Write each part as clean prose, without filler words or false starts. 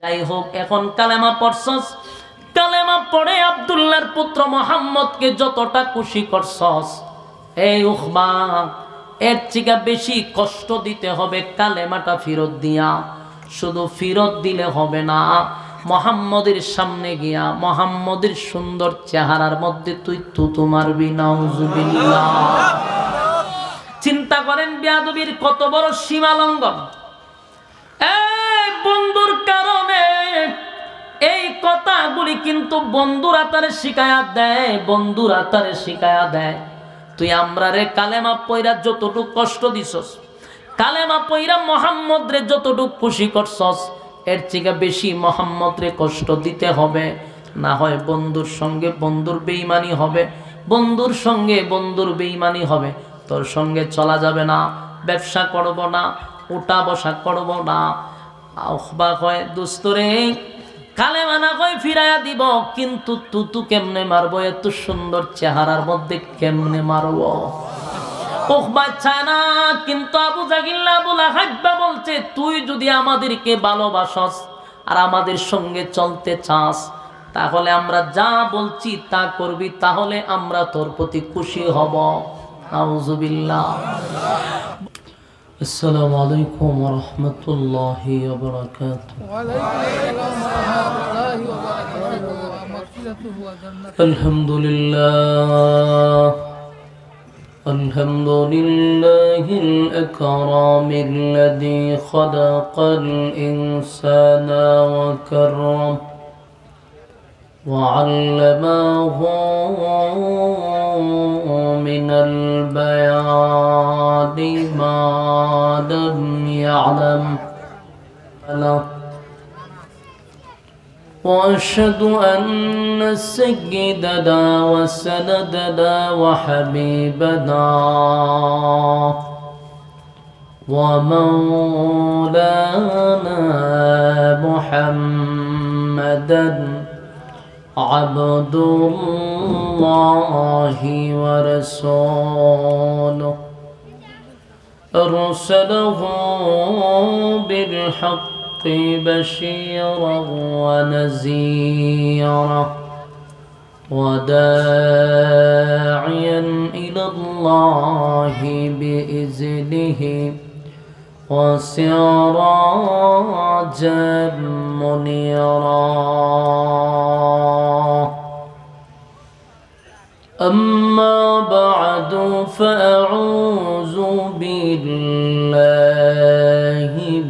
যাই হোক, এখন কালেমা পড়ছস, কালেমা পড়ে আব্দুল্লাহর পুত্র মুহাম্মদকে যতটা খুশি করছস, এই উকবা এর থেকে বেশি কষ্ট দিতে হবে কালেমাটা ফেরত দিয়া। শুধু ফেরত দিলে হবে না, মুহাম্মদের সামনে গিয়া মুহাম্মদের সুন্দর চেহারার মধ্যে তুই থুতু মারবি। নাউজুবিল্লাহ। চিন্তা করেন বেয়াদবির কত বড় সীমা লঙ্ঘন। এই বন্ধুর কারণে এই কথাগুলি কিন্তু বন্ধুরা তারে শিখায়া দেয়, বন্ধুরা তারে শিখায়া দেয়। তুই আমরারে কালেমা পয়রা যতটুক কষ্ট দিছস, কালেমা পয়রা মুহাম্মদ রে যতটুক খুশি করছস, এর থেকে বেশি মুহাম্মদ রে কষ্ট দিতে হবে। না হয় বন্ধুর সঙ্গে বন্ধুর বেঈমানি হবে, বন্ধুর সঙ্গে বন্ধুর বেঈমানি হবে। তোর সঙ্গে চলা যাবে না, ব্যবসা করব না, উঠা বসা করব না। আহবা কয় দোস্তরে কালেমা না কয় ফিরাইয়া দিব, কিন্তু তুতু কেমনে মারবো? এত সুন্দর চেহারার মধ্যে কেমনে মারবো? উকবা চায় না, কিন্তু আবু জাহিল আবু লাহাব বলছে তুই যদি আমাদেরকে ভালোবাসস আর আমাদের সঙ্গে চলতে চাস, তাহলে আমরা যা বলছি তা করবি, তাহলে আমরা তোর প্রতি খুশি হব। আউযুবিল্লাহ। আসসালামু আলাইকুম ওয়া রাহমাতুল্লাহি ওয়া বারাকাতুহু। ওয়া আলাইকুম আসসালাম ওয়া রাহমাতুল্লাহি ওয়া বারাকাতুহু। মাগফিরাতুহু ওয়া জান্নাতুহু। আলহামদুলিল্লাহ, আলহামদুলিল্লাহিল আকরামিল্লাযী খালাকাল ইনসানা ওয়া কাররাম ওয়া আল্লামাহু মিনাল বায়ানি মা লাম ইয়ালাম। وأشهد أن سيدنا وسندنا وحبيبنا ومولانا محمدا عبد الله ورسوله أرسله بالحق بشيرا ونذيرا وداعيا إلى الله بإذنه وسراجا منيرا. أما بعد فأعوذ بالله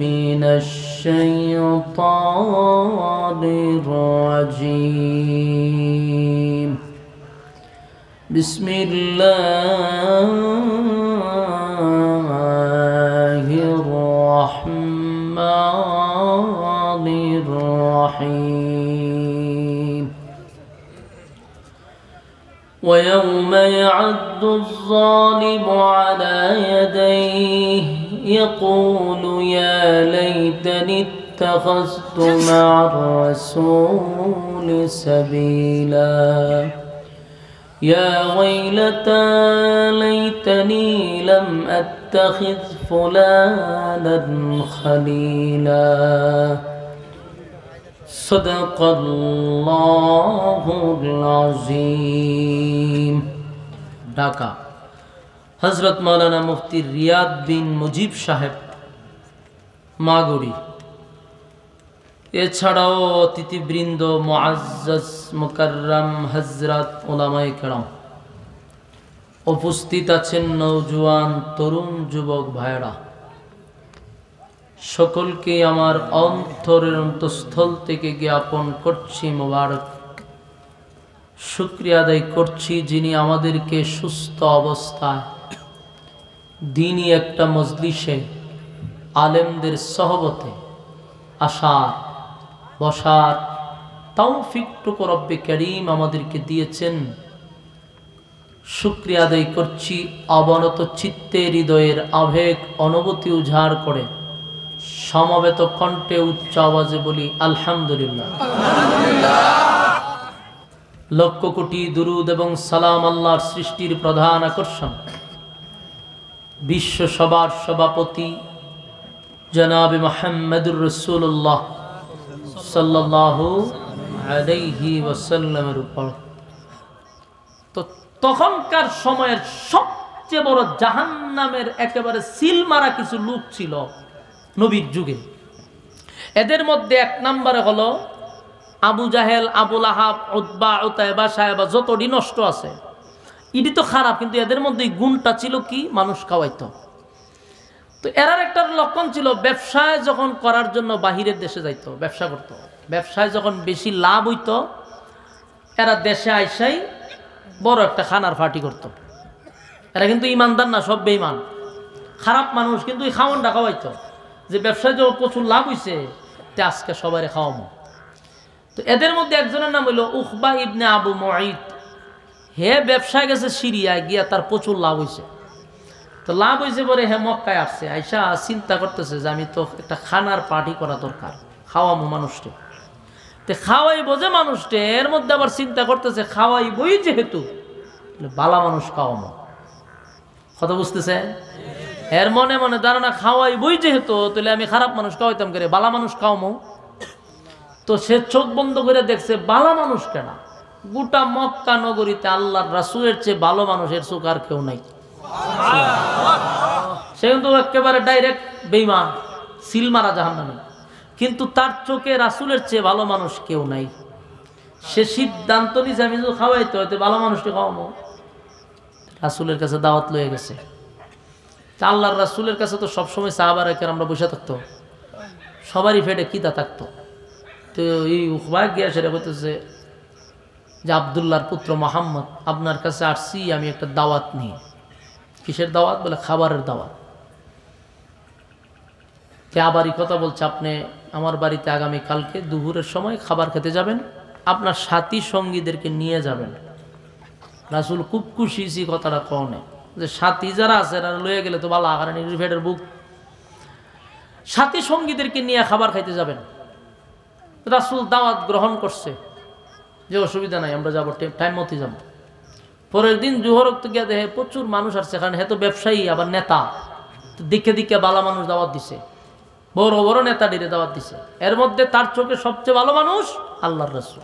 من الشيطان الرجيم. بسم الله الرحمن الرحيم. ويوم يعض الظالم على يديه يقول يا ليتني اتخذت مع الرسول سبيلا يا ويلتى ليتني لم أتخذ فلانا خليلا. صدق الله العظيم. ঢাকা হযরত মাওলানা মুফতি রিয়াদ বিন মুজিব সাহেব মাগুরি, এছাড়াও অতিথিবৃন্দ, মুআজ্জাজ মুকাররম হযরত উলামায়ে কেরাম, উপস্থিত আছেন নওজোয়ান তরুণ যুবক ভাইরা, সকলকে আমার অন্তরের অন্তঃস্থল থেকে জ্ঞাপন করছি মোবারক। শুকরিয়া আদায় করছি যিনি আমাদেরকে সুস্থ অবস্থায় দ্বীনি একটা মজলিসে আলেমদের সহবতে আসার বসার তৌফিকটুকু রব্বে কারীম আমাদেরকে দিয়েছেন। শুকরিয়া আদায় করছি অবনত চিত্তে, হৃদয়ের আবেগ অনুভূতি উজাড় করে সমবেত কণ্ঠে উচ্চ আওয়াজে বলি আলহামদুলিল্লাহ। লক্ষ কোটি দুরুদ এবং সালাম আল্লাহর সৃষ্টির প্রধান আকর্ষণ, বিশ্ব সভার সভাপতি জনাবে মুহাম্মদুর রাসূলুল্লাহ সাল্লাল্লাহু আলাইহি ওয়াসাল্লামের উপর। তো তখনকার সময়ের সবচেয়ে বড় জাহান্নামের একেবারে সিল মারা কিছু লোক ছিল নবীর যুগে। এদের মধ্যে এক নম্বরে হলো আবু জাহেল, আবু লাহাব, উতবা, উতাইবা, সাহেবা, যতটি নষ্ট আছে ইডি তো খারাপ, কিন্তু এদের মধ্যে গুণটা ছিল কি, মানুষ খাওয়াইতো। তো এরার একটা লক্ষণ ছিল, ব্যবসায় যখন করার জন্য বাহিরের দেশে যাইতো, ব্যবসা করতো। ব্যবসায় যখন বেশি লাভ হইতো এরা দেশে আইসাই বড় একটা খানার পার্টি করতো। এরা কিন্তু ইমানদার না, সব বেঈমান, খারাপ মানুষ, কিন্তু এই খাওয়ানটা খাওয়াইতো যে ব্যবসায় যখন প্রচুর লাভ হইছে তে আজকে সবাই খাওয়ামো। তো এদের মধ্যে একজনের নাম হইল উকবা ইবনে আবু মুঈত। হে ব্যবসায় গেছে সিরিয়ায়, গিয়া তার প্রচুর লাভ হয়েছে। তো লাভ হয়েছে পরে হে মক্কায় আসছে, আইসা চিন্তা করতেছে যে আমি তো একটা খানার পার্টি করা দরকার, খাওয়ামো মানুষকে। তো খাওয়াই বোঝে মানুষকে, এর মধ্যে আবার চিন্তা করতেছে খাওয়াই বই যেহেতু বালা মানুষ খাওয়ামো। কথা বুঝতেছে? এর মনে মনে ধারণা খাওয়াই বই যেহেতু তাহলে আমি খারাপ মানুষ খাওয়াইতাম করে, বালা মানুষ খাওয়ামো। তো সে চোখ বন্ধ করে দেখছে বালা মানুষ কেন, গোটা মক্কা নগরীতে আল্লাহর রাসূলের চেয়ে ভালো মানুষের চোখ আর কেউ নাই। সে কিন্তু একেবারে ডাইরেক্ট বেঈমান, সিল মারা জাহান্নামী, কিন্তু তার চোখে রাসূলের চেয়ে ভালো মানুষ কেউ নাই। সে সিদ্ধান্ত নিয়েছে আমি যদি খাওয়াইতে হয়তো ভালো মানুষকে খাওয়াবো। রাসূলের কাছে দাওয়াত লয়ে গেছে। তা আল্লাহর রাসূলের কাছে তো সবসময় সাহাবায়ে কেরামরা বসে থাকতো, সবারই পেটে খিদা থাকতো। তো এই উকবা গিয়া সেটা বলতেছে যে আব্দুল্লাহর পুত্র মুহাম্মদ, আপনার কাছে আসছি আমি একটা দাওয়াত নিয়ে। কিসের দাওয়াত? বলে খাবারের দাওয়াত। কে আবারই কথা বলছে, আপনি আমার বাড়িতে আগামী কালকে দুপুরের সময় খাবার খেতে যাবেন, আপনার সাথী সঙ্গীদেরকে নিয়ে যাবেন। রাসূল খুব খুশি কথাটা কনে যে সাথী যারা আছে এরা লয়ে গেলে তো ভালো, কারণ ফেটের বুক। সাথী সঙ্গীদেরকে নিয়ে খাবার খাইতে যাবেন। রাসূল দাওয়াত গ্রহণ করছে যে অসুবিধা নাই, আমরা যাবো, টাইম মতো যাবো। পরের দিন জোহর রক্ত গিয়া দেখে প্রচুর মানুষ আসছে, কারণ হে তো ব্যবসায়ী আবার নেতা। দিকে দিকে বালা মানুষ দাওয়াত দিছে, বড় বড় নেতা ডিরে দাওয়াত দিছে। এর মধ্যে তার চোখে সবচেয়ে ভালো মানুষ আল্লাহর রাসূল।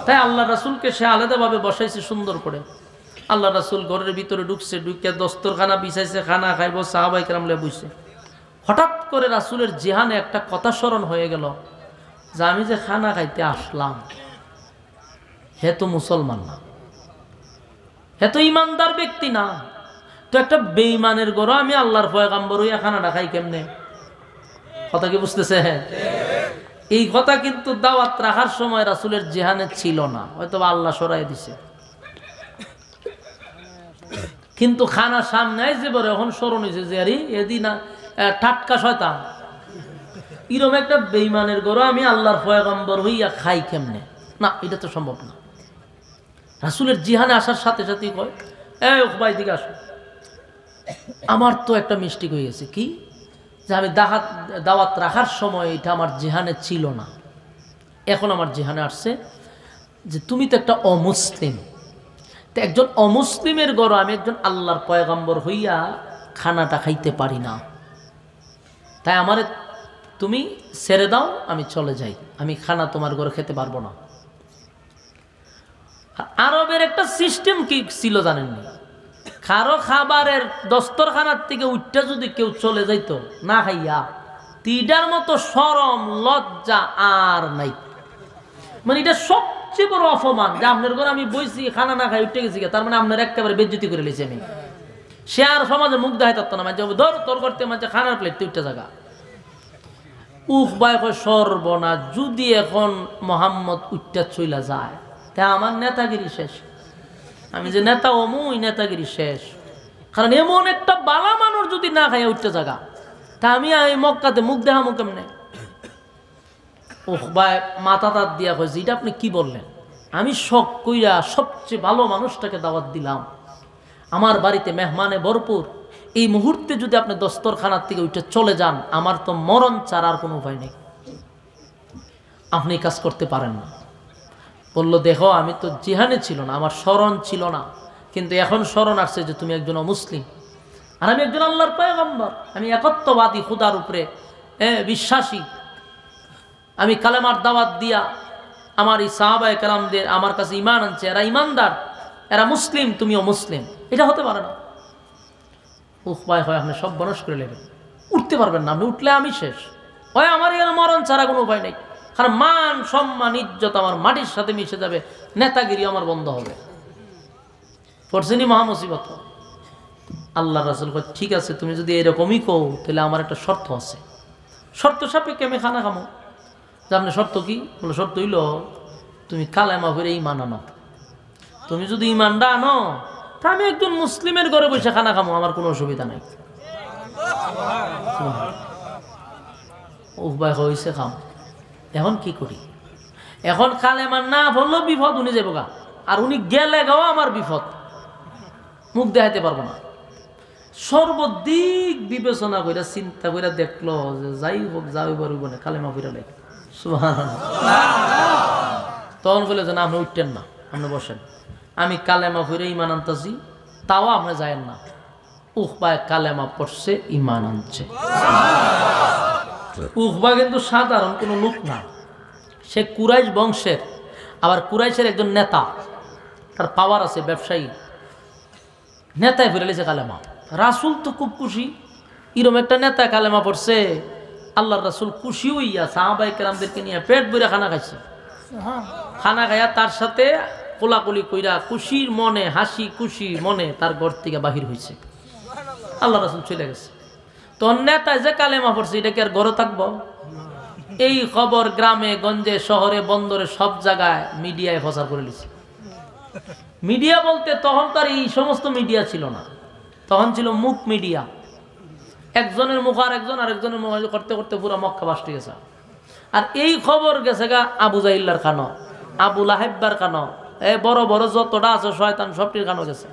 তাই আল্লাহর রাসূলকে সে আলাদাভাবে বসাইছে সুন্দর করে। আল্লাহ রাসূল ঘরের ভিতরে ঢুকছে, ঢুকে দস্তরখানা বিছাইছে, খানা খাইব, সাহাবায়ে কেরাম লয়ে বসছে। হঠাৎ করে রাসূলের জিহানে একটা কথা স্মরণ হয়ে গেল যে আমি যে খানা খাইতে আসলাম হে তো মুসলমান না, হে তো ইমানদার ব্যক্তি না, তো একটা বেঈমানের ঘরে আমি আল্লাহর পয়গাম্বর হইয়া খানাটা খাই কেমনে? কথা কি বুঝতেছে? এই কথা কিন্তু দাওয়াত রাখার সময় রাসূলের জিহানে ছিল না, হয়তো আল্লাহ সরাই দিছে। কিন্তু খানা সামনে যে বড় এখন স্মরণ হয়েছে যে আরে এদিন টাটকা শয়তান, এরকম একটা বেঈমানের ঘরে আমি আল্লাহর পয়গম্বর হইয়া খাই কেমনে? না, এটা তো সম্ভব না। রাসূলের জিহানে আসার সাথে সাথেই কয়, এই উকবা এদিকে আসো, আমার তো একটা মিস্টেক হয়ে গেছে। কি? যে আমি দাওয়াত রাখার সময় এটা আমার জিহানে ছিল না, এখন আমার জিহানে আসছে যে তুমি তো একটা অমুসলিম, তো একজন অমুসলিমের ঘরে আমি একজন আল্লাহর পয়গম্বর হইয়া খানাটা খাইতে পারি না, তাই আমারে তুমি ছেড়ে দাও, আমি চলে যাই, আমি খানা তোমার ঘরে খেতে পারবো না। আরবের একটা সিস্টেম কি ছিল জানেননি? কারো খাবারের দস্তরখানার থেকে উঠটা যদি কেউ চলে যাইতো না খাইয়া, তিডার মতো শরম লজ্জা আর নাই। মানে এটা সবচেয়ে বড় অপমান যে আপনার ঘরে আমি বইছি, খানা না খাই উঠে গেছি, তার মানে আপনার একেবারে বেজ্জতি করে লেছি আমি। সে আর সমাজে মুখ দেখাই থাকতো না, মানে ধর তোর করতে মানে খানার প্লেট উঠতে জায়গা। উকবা কয় সর্বনাশ, যদি এখন মোহাম্মদ উঠটা চইলা যায় তা আমার নেতাগিরি শেষ, আমি যে নেতা ওই নেতাগিরি শেষ। কারণ এমন একটা বালা মানুষ যদি না খাইয়া উঠতে জায়গা, তা আমি এই মক্কাতে মুখ দেখামু কেমনে? উকবা মাথা তাত দিয়া কয়েছে, এটা আপনি কি বললেন? আমি শখ কইরা সবচেয়ে ভালো মানুষটাকে দাওয়াত দিলাম, আমার বাড়িতে মেহমানে ভরপুর, এই মুহূর্তে যদি আপনি দস্তরখানার থেকে উঠে চলে যান, আমার তো মরণ ছাড়ার কোনো উপায় নেই, আপনি কাজ করতে পারেন না। বললো, দেখো আমি তো জিহানে ছিল না, আমার স্মরণ ছিল না, কিন্তু এখন স্মরণ আসছে যে তুমি একজন অমুসলিম আর আমি একজন আল্লাহর পয়গম্বর, আমি একত্ববাদী, খুদার উপরে বিশ্বাসী। আমি কালেমার দাওয়াত দিয়া আমার এই সাহাবায়ে কেরামদের আমার কাছে ঈমান আনছে, এরা ঈমানদার, এরা মুসলিম, তুমিও মুসলিম, এটা হতে পারে না। উখবায় হয় আপনি সব বনস করে নেবেন, উঠতে পারবেন না, আপনি উঠলে আমি শেষ হয়, আমার এখানে মরণ ছাড়া কোনো উপায় নেই। কারণ মান সম্মান ইজ্জত আমার মাটির সাথে মিশে যাবে, নেতাগিরি আমার বন্ধ হবে। পড়ছেনি মহামুসিবত। আল্লাহ রাসূল কয় ঠিক আছে, তুমি যদি এরকমই কও তাহলে আমার একটা শর্ত আছে, শর্ত সাপেক্ষে আমি খানা খামো। যে আপনি শর্ত কি? বলে শর্ত হইল তুমি কালেমা পড়ে ঈমান আনো। তুমি যদি ঈমানটা আনো তা আমি একজন মুসলিমের ঘরে বসে খানা খামো, আমার কোনো অসুবিধা নাই। উপায় হয়েছে খাম, এখন কি করি? এখন কালেমা না বললেও বিপদ, উনি যাবো গা, আর উনি গেলে গাও আমার বিপদ, মুখ দেখাইতে পারবো না। সর্বদিক বিবেচনা করে চিন্তা করে দেখলো যে যাই হোক যাই পারব না, কালেমা পড়ে লাগে। সুবহানাল্লাহ। তখন বলে যে না, আপনি উঠতেন না, আপনি বসেন, আমি কালেমা পড়ে ঈমান আনতাছি, তাও আপনি যায়েন না। উখবায় কালেমা পড়ছে, ঈমান আনছে। উখবা কিন্তু সাধারণ কোনো লোক না, সে কুরাইশ বংশের, আবার কুরাইশের একজন নেতা, তার পাওয়ার আছে, ব্যবসায়ী নেতায় ফিরে লেছে কালেমা। রাসূল তো খুব খুশি, এরকম একটা নেতা কালেমা পড়ছে। আল্লাহর রাসূল খুশি হইয়া সাহাবায়ে কেরামদেরকে নিয়ে পেট ভরে খানা খাইছে। খানা খাইয়া তার সাথে কোলাকুলি কইরা খুশির মনে, হাসি খুশি মনে তার ঘর থেকে বাহির হয়েছে। আল্লাহ রাসূল চলে গেছে। তো নেতায় যে কালেমা পড়ছে এটা কি আর ঘরে থাকবো? এই খবর গ্রামে গঞ্জে শহরে বন্দরে সব জায়গায় মিডিয়ায় প্রচার করে দিছে। মিডিয়া বলতে তখন তার এই সমস্ত মিডিয়া ছিল না, তখন ছিল মুখ মিডিয়া। একজনের মুখ আর আরেকজনের মুখ করতে করতে পুরো মক্কা বাস্টি গেছে। আর এই খবর গেছে গা আবু জাহিল্লার কানো, আবু লাহাব্বার কানো, এই বড় বড় যতটা আছে শয়তান সবটির কানো গেছে।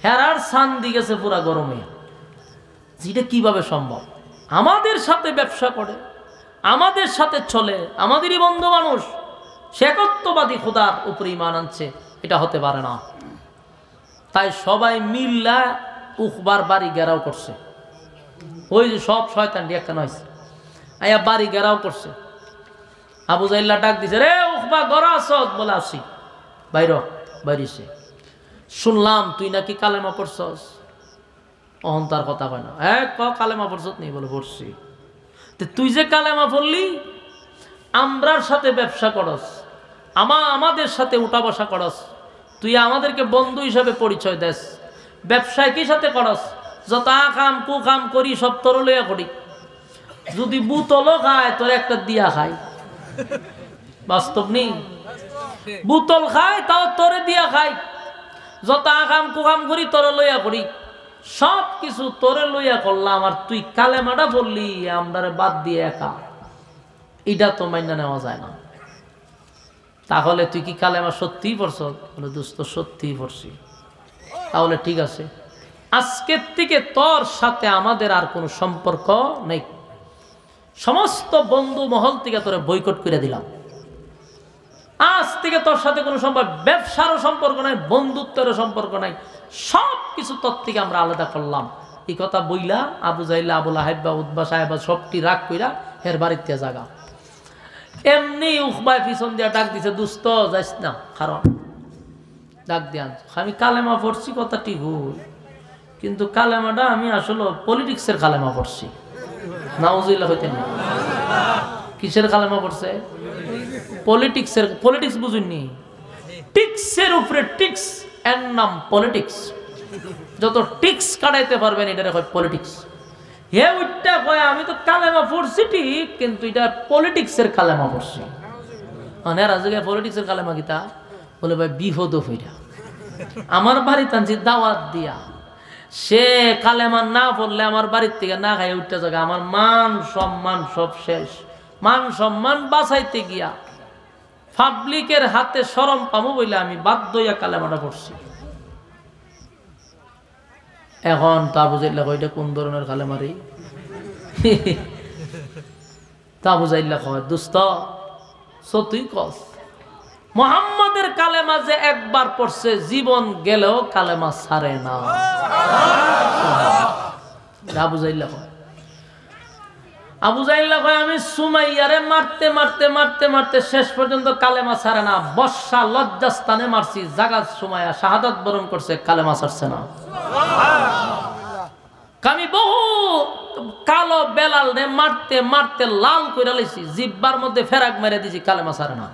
হেরার শান্তি গেছে পুরা গরমে। যেটা কিভাবে সম্ভব? আমাদের সাথে ব্যবসা করে, আমাদের সাথে চলে, আমাদেরই বন্ধু মানুষ, সে একত্ববাদী খোদার উপরে ঈমান আনছে, এটা হতে পারে না। তাই সবাই মিল্লা উখবার বাড়ি ঘেরাও করছে। ওই যে সব শয়তান একটা নয়ছে আয়া বাড়ি ঘেরাও করছে। আবু জাহিল্লা ডাক দিছে, রে উখবা ঘরে আসত? বলে আসি। বাইরিছে। শুনলাম তুই নাকি কালেমা পড়ছস। অহংকার কথা কয় না, কালেমা পড়ছত নেই? বলে পড়ছি। তুই যে কালেমা পড়লি, আমরার সাথে ব্যবসা করস, আমাদের সাথে উঠা বসা করস, তুই আমাদেরকে বন্ধু হিসাবে পরিচয় দেস, ব্যবসায় কি সাথে করস? যত আকাম কুকাম করি সব তোর লইয়া করি। যদি বুতলও খায় তোর একটা দিয়া খাই, বাস্তব নেই? বুতল খায় তাও তোরে দিয়া খাই, যত আকাম কুকাম করি তোর লইয়া করি, সব কিছু তোরে লইয়া করলাম, আর তুই কালেমাটা বললি আমরা বাদ দিয়ে একা, এটা তো মাইনা নেওয়া যায় না। তাহলে তুই কি কালেমা সত্যিই পড়ছ? বলে দোস্ত সত্যিই পড়ছি। তাহলে ঠিক আছে, আজকের থেকে তোর সাথে আমাদের আর কোনো সম্পর্ক নেই, সমস্ত বন্ধু মহল থেকে তোরে বয়কট করে দিলাম। আজ থেকে তোর সাথে কোনো সম্পর্ক, ব্যবসারও সম্পর্ক নাই, বন্ধুত্বেরও সম্পর্ক নাই, সব কিছু তোর থেকে আমরা আলাদা করলাম। এই কথা বইলা আবু জাহিল্লা, আবু লাহাব্বা, উতবা সাহেবা সবটি রাগ কইরা হের বাড়িতে জাগা। এমনি উখবায় পিছন দিয়া ডাক দিছে, দুস্ত যাইস না, কারণ ডাক দিয়া আমি কালেমা পড়ছি, কথা ঠিক হই, কিন্তু কালেমাটা আমি আসলে পলিটিক্সের কালেমা পড়ছি। নাউজুবিল্লাহ হইতেন না। কিসের কালেমা পড়ছে? পলিটিক্সের। পলিটিক্স বুঝুননি? টিক্সের উপরে টিক্স, এর নাম পলিটিক্স। যত টিক্স কাটাইতে পারবেন এটা হয় পলিটিক্স। হে ওইটা কয় আমি তো কালেমা পড়ছি ঠিক, কিন্তু এটা পলিটিক্সের কালেমা পড়ছি। মানে রাজুকে পলিটিক্সের কালেমা কিতা? বলে ভাই বিপদ হইরা আমার বাড়িতে আনছি দাওয়াত দিয়া, সে কালেমা না পড়লে আমার বাড়ির থেকে না খাই উঠতে যাবে, আমার মান সম্মান সব শেষ। মান সম্মান বাঁচাইতে গিয়া পাবলিকের হাতে শরম পামু বলে আমি বাধ্য হইয়া কালেমাটা পড়ছি। এখন তা বুঝাইলা কয়টা কোন ধরনের কালেমারি? তা বুঝাইলা কয় দোস্ত সত্যি কস, মুহাম্মাদের কালেমা যে একবার পড়ছে জীবন গেলেও কালেমা ছাড়ে না। তা বুঝাইলা কয় আবু জাহিল কয় আমি সুমাইয়ারে মারতে মারতে মারতে মারতে শেষ পর্যন্ত কালেমা ছাড়ে না, বর্ষা লজ্জাস্থানে মারছি, জাগাত সুমাইয়া শাহাদাত বরণ করছে, কালেমা ছাড়ছে না। আমি বহু কালো বেলাল রে মারতে মারতে লাল কইরা লাইছি, জিব্বার মধ্যে ফেরাক মেরে দিছি, কালেমা ছাড়ে না।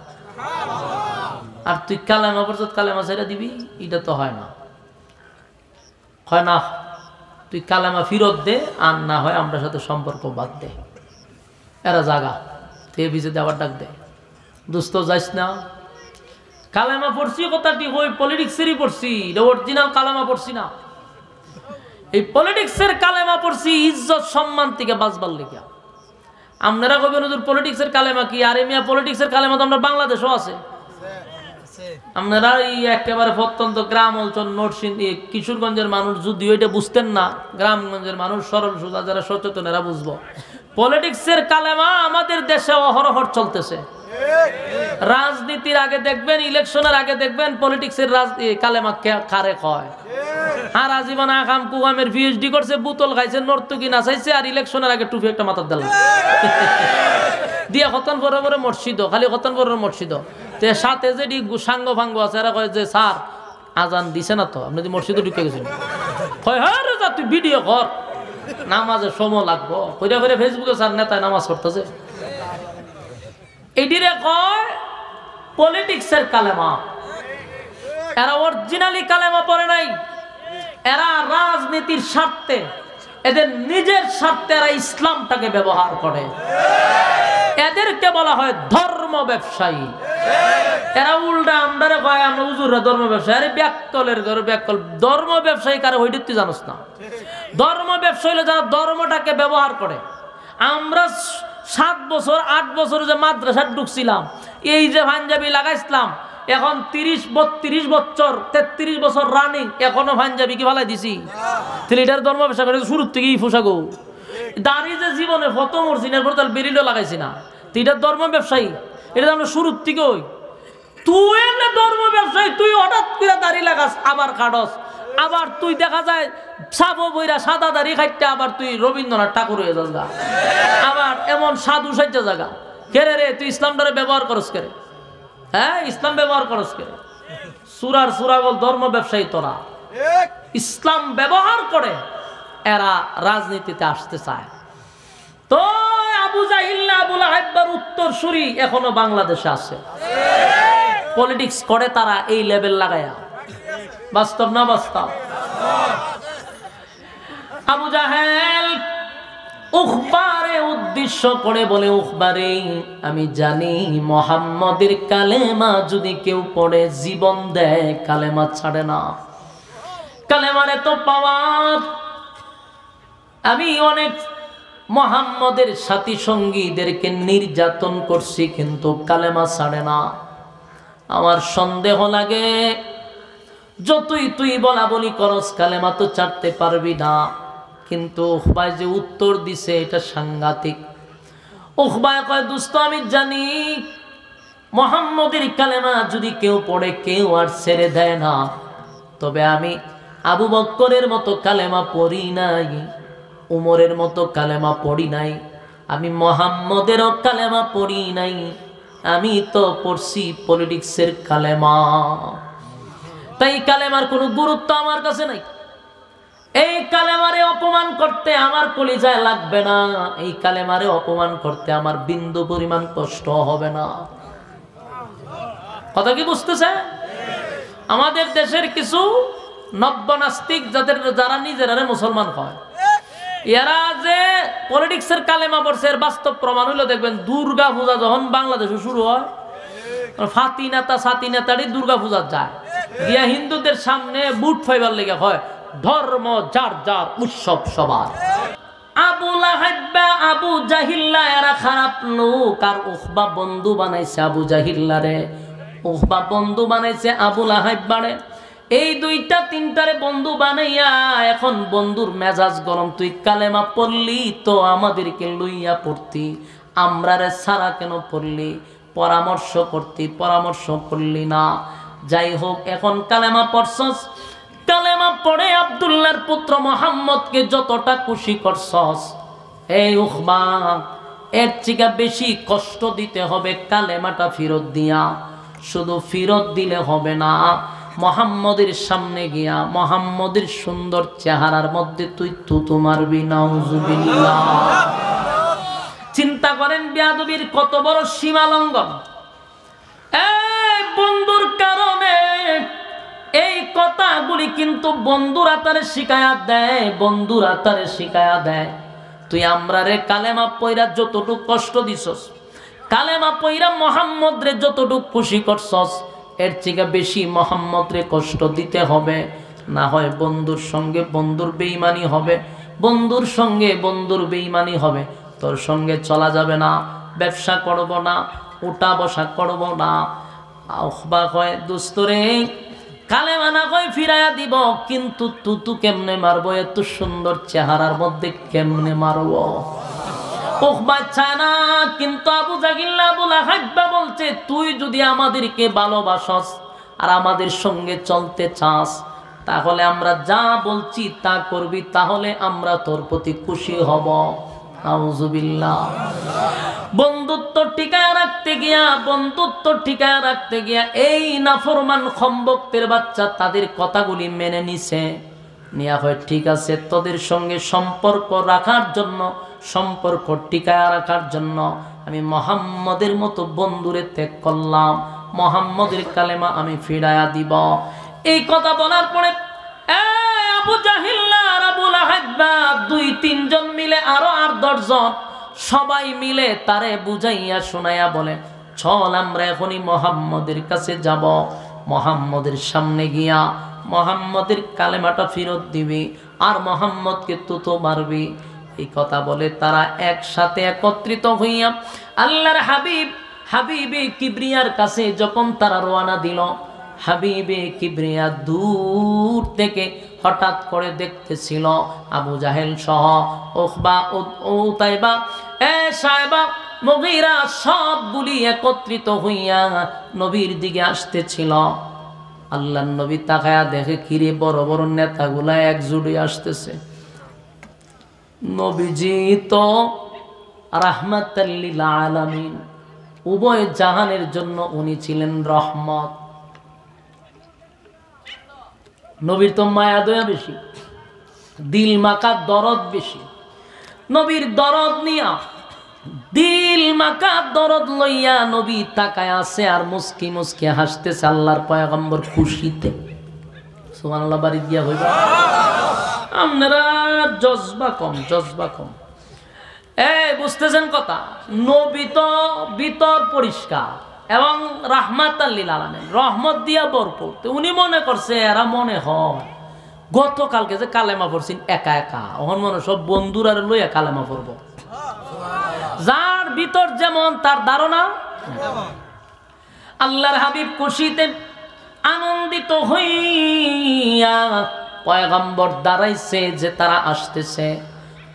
আর তুই কালেমা পর্যন্ত কালেমা ছেড়ে দিবি, এটা তো হয় না। হয় না, তুই কালেমা ফিরত দে, আর না হয় আমরা সাথে সম্পর্ক বাদ দে। এরা জাগা তে ভিজে আবার ডাক দে, দোস্ত যাইস না। কালেমা পড়ছি কথাটি ওই পলিটিক্সেরই পড়ছি, অরিজিনাল কালেমা পড়ছি না। এই পলিটিক্সের কালেমা পড়ছি ইজ্জত সম্মান থেকে বাঁচবার লেগে। আপনারা কবেন হুজুর পলিটিক্সের কালেমা কি? আরে মিয়া, পলিটিক্সের কালেমা তো আমরা বাংলাদেশও আছে। আপনারা এই একেবারে প্রত্যন্ত গ্রাম অঞ্চল নরসিংদী কিশোরগঞ্জের মানুষ যদিও এটা বুঝতেন না, গ্রামগঞ্জের মানুষ সরল সোজা যারা সচেতন এরা বুঝবো। পলিটিক্সের কালেমা আমাদের দেশে অহরহ চলতেছে। রাজনীতির আগে দেখবেন, ইলেকশনের আগে দেখবেন পলিটিক্সের কালেমা কারে কয়। আর আজীবন আকাম কুকামের পিএইচডি করছে, বোতল খাইছে, নর্তকী নাচাইছে, আর ইলেকশনের আগে টুপি একটা মাথার দিলাম দিয়া খতন পরে পরে মসজিদ, খালি খতন পরে মসজিদ। তে সাথে যে সাঙ্গ ভাঙ্গ আছে এরা কয় যে স্যার আজান দিছে না তো, আপনি মসজিদে ঢুকে গেছেন। কয় হ্যাঁ রে যা, তুই ভিডিও কর, নামাজের সময় লাগবো। কইরা কইরা ফেসবুকে স্যার নেতায় নামাজ করতেছে। এটিরে কয় পলিটিক্সের কালেমা। এরা অরিজিনালি কালেমা পড়ে নাই, এরা রাজনীতির স্বার্থে, এদের নিজের স্বার্থে এরা ইসলামটাকে ব্যবহার করে। এদেরকে বলা হয় ধর্ম ব্যবসায়ী। এরা উল্টা আমরারে কয় আমরা হুজুররা ধর্ম ব্যবসায়ী। আরে ব্যাককলের ঘরে ব্যাককল, ধর্ম ব্যবসায়ী কারে হইতে তুই জানোস না? ধর্ম ব্যবসায়ী হলো যারা ধর্মটাকে ব্যবহার করে। আমরা 7 বছর 8 বছর যে মাদ্রাসায় ঢুকছিলাম, এই যে পাঞ্জাবি লাগাইছিলাম, এখন 30-32 বছর 33 বছর রানিং, এখনো পাঞ্জাবি কি ভালাই দিছি? এটার ধর্ম ব্যবসা করে শুরুর থেকেই পোশাক। দাড়ি যে জীবনে প্রথম অরিজিনাল পরে বেরিলো লাগাইছি না, এটার ধর্ম ব্যবসায়ী। এটা আমরা শুরুর থেকে ওই তুই এনে ধর্ম ব্যবসায়ী, তুই হঠাৎ করে দাড়ি লাগাস আবার কাটস, আবার তুই দেখা যায় সাবো বইরা সাদা দাড়ি খাইতে আবার তুই রবীন্দ্রনাথ ঠাকুর হয়ে যাস গা, আবার এমন সাধু সাজ্জা জায়গা। কেরে রে তুই ইসলামটারে ব্যবহার করস কেরে? হ্যাঁ, ইসলাম ব্যবহার করস কেরে? সুরার সুরাগল ধর্ম ব্যবসায়ী তোরা। ইসলাম ব্যবহার করে এরা রাজনীতিতে আসতে চায়। তো আবু জাহিল আবু লাহাবের উত্তরসূরি এখনো বাংলাদেশে আছে, পলিটিক্স করে তারা এই লেভেল লাগায়া। বাস্তব না বাস্তব? আবু জাহেল উখবারে উদ্দেশ্য করে বলে, উখবারে আমি জানি মুহাম্মদের কালেমা যদি কেউ পড়ে জীবন দেয়, কালেমা ছাড়ে না। কালেমারে তো পাওয়ার। আমি অনেক মুহাম্মদের সাথী সঙ্গীদেরকে নির্যাতন করছি, কিন্তু কালেমা ছাড়ে না। আমার সন্দেহ লাগে, যতই তুই বলা বলি করস কালেমা তো ছাড়তে পারবি না। কিন্তু উখবায় যে উত্তর দিছে এটা সাংঘাতিক। উখবায় কয়, দোস্ত আমি জানি মুহাম্মদের কালেমা যদি কেউ পড়ে কেউ আর ছেড়ে দেয় না, তবে আমি আবু বকরের মতো কালেমা পড়ি নাই, উমরের মতো কালেমা পড়ি নাই, আমি মুহাম্মদেরও কালেমা পড়ি নাই, আমি তো পড়ছি পলিটিক্সের কালেমা। তাই কালেমার কোনো গুরুত্ব আমার কাছে নাই। এই কালেমারে অপমান করতে আমার কলিজায় লাগবে না, এই কালেমারে অপমান করতে আমার বিন্দু পরিমাণ কষ্ট হবে না। কথা কি বুঝতেছে? আমাদের দেশের কিছু নব্য নাস্তিক যারা নিজেরা মুসলমান হয়, এরা যে পলিটিক্সের কালেমা পড়ছে এর বাস্তব প্রমাণ হইলো দেখবেন দুর্গা পূজা যখন বাংলাদেশে শুরু হয়, ফাতি নেতা সাতি নেতারই দুর্গা পূজা যায় গিয়া হিন্দুদের সামনে বুট ফাইবার লেগে হয়, ধর্ম যার যার উৎসব সবার। আবু লাহাব আবু জাহিল্লা এরা খারাপ লোক, আর উখবা বন্ধু বানাইছে আবু জাহিল্লারে, উখবা বন্ধু বানাইছে আবু লাহাব। এই দুইটা তিনটারে বন্ধু বানাইয়া এখন বন্ধুর মেজাজ গরম। তুই কালেমা পড়লি তো আমাদেরকে লইয়া পড়তি, আমরারে সারা কেন পড়লি? পরামর্শ করতি, পরামর্শ করলি না। যাই হোক, এখন কালেমা পড়ছস, কালেমা পড়ে আব্দুল্লাহর পুত্র মুহাম্মদকে যতটা খুশি করছস, এই উখবা এর থেকে বেশি কষ্ট দিতে হবে কালেমাটা ফেরত দিয়া। শুধু ফেরত দিলে হবে না, মুহাম্মদের সামনে গিয়া মুহাম্মদের সুন্দর চেহারার মধ্যে তুই তুতু মারবি। নাউজুবিল্লাহ। চিন্তা করেন বেয়াদবির কত বড় সীমা লঙ্ঘন। এই বন্ধুর কারণে এই কথাগুলি কিন্তু বন্ধুরা তারে শিখায়াত দেয়, বন্ধুরা তারে শিখায়া দেয়। তুই আমরা রে কালেমা পয়রা যতটুক কষ্ট দিছস, কালেমা পয়রা মুহাম্মদ রে যতটুক খুশি করছস, এর থেকে বেশি মুহাম্মদ রে কষ্ট দিতে হবে। না হয় বন্ধুর সঙ্গে বন্ধুর বেঈমানি হবে, বন্ধুর সঙ্গে বন্ধুর বেঈমানি হবে। তোর সঙ্গে চলা যাবে না, ব্যবসা করব না, উঠা বসা করব না। আহবা কয় দোস্তরে কালেমা না কয় ফিরাইয়া দিব, কিন্তু তুতু কেমনে মারবো? এত সুন্দর চেহারার মধ্যে কেমনে মারবো? উকবা চায় না, কিন্তু আবু জাহিল আবু লাহাব বলছে তুই যদি আমাদেরকে ভালোবাসস আর আমাদের সঙ্গে চলতে চাস, তাহলে আমরা যা বলছি তা করবি, তাহলে আমরা তোর প্রতি খুশি হব। আউযুবিল্লাহ। বন্ধুত্ব টিকায় রাখতে গিয়া, বন্ধুত্ব টিকায় রাখতে গিয়া এই নাফরমান খম্বক্তের বাচ্চা তাদের কথাগুলি মেনে নিছে। নিয়া হয় ঠিক আছে, তোদের সঙ্গে সম্পর্ক রাখার জন্য, সম্পর্ক টিকায় রাখার জন্য আমি মুহাম্মদের মতো বন্ধুরে ত্যাগ করলাম, মুহাম্মদের কালেমা আমি ফিরাইয়া দিব। এই কথা বলার পরে আবু জাহিল আর আবু লাহাব 2-3 জন মিলে আরো 8-10 জন সবাই মিলে তারে বুঝাইয়া শোনাইয়া বলে চল আমরা এখনই মুহাম্মদের কাছে যাব, মুহাম্মদের সামনে গিয়া মুহাম্মদের কালেমাটা ফেরত দিবি আর মুহাম্মদকে তুতো মারবি। এই কথা বলে তারা একসাথে একত্রিত হইয়া আল্লাহর হাবিবে কিবরিয়ার কাছে যখন তারা রওনা দিল, হাবিবে কিবরিয়া দূর থেকে হঠাৎ করে দেখতেছিল আবু জাহেল সহ উকবা, উতাইবা, সায়বা, মুগীরা সবগুলি একত্রিত হইয়া নবীর দিকে আসতেছিল। আল্লাহর নবী তাকায়া দেখে কিরে বড় বড় নেতাগুলা একজোট হয়ে আসতেছে। নবীজি তো রাহমাতাল লিল আলামিন, উভয় জাহানের জন্য উনি ছিলেন রহমত। নবীর তো মায়া দয়া বেশি, দিল মাকা দরদ বেশি। নবীর দরদ নিয়া, দিল মাকা দরদ লইয়া নবী তাকায় আছে আর মুস্কি মুস্কি হাসতেছে আল্লাহর পয়গম্বর খুশিতে। সুবহানাল্লাহ। বাড়ি দিয়া হইবা আপনারা জজবা কম, জজবা কম। বুঝতেছেন কথা? নবী তো ভিতর পরিষ্কার এবং রাহমাতাল লিল আলামিন, রহমত দিয়া ভরপুর। তো উনি মনে করছে এরা মনে হয় গতকালকে যে কালেমা পড়ছেন একা একা, ওহন মনে সব বন্ধুরা লইয়া কালেমা পড়ব। যার ভিতর যেমন তার ধারণা। আল্লাহর হাবিব খুশিতে আনন্দিত হইয়া পয়গম্বর দাঁড়াইছে যে তারা আসতেছে।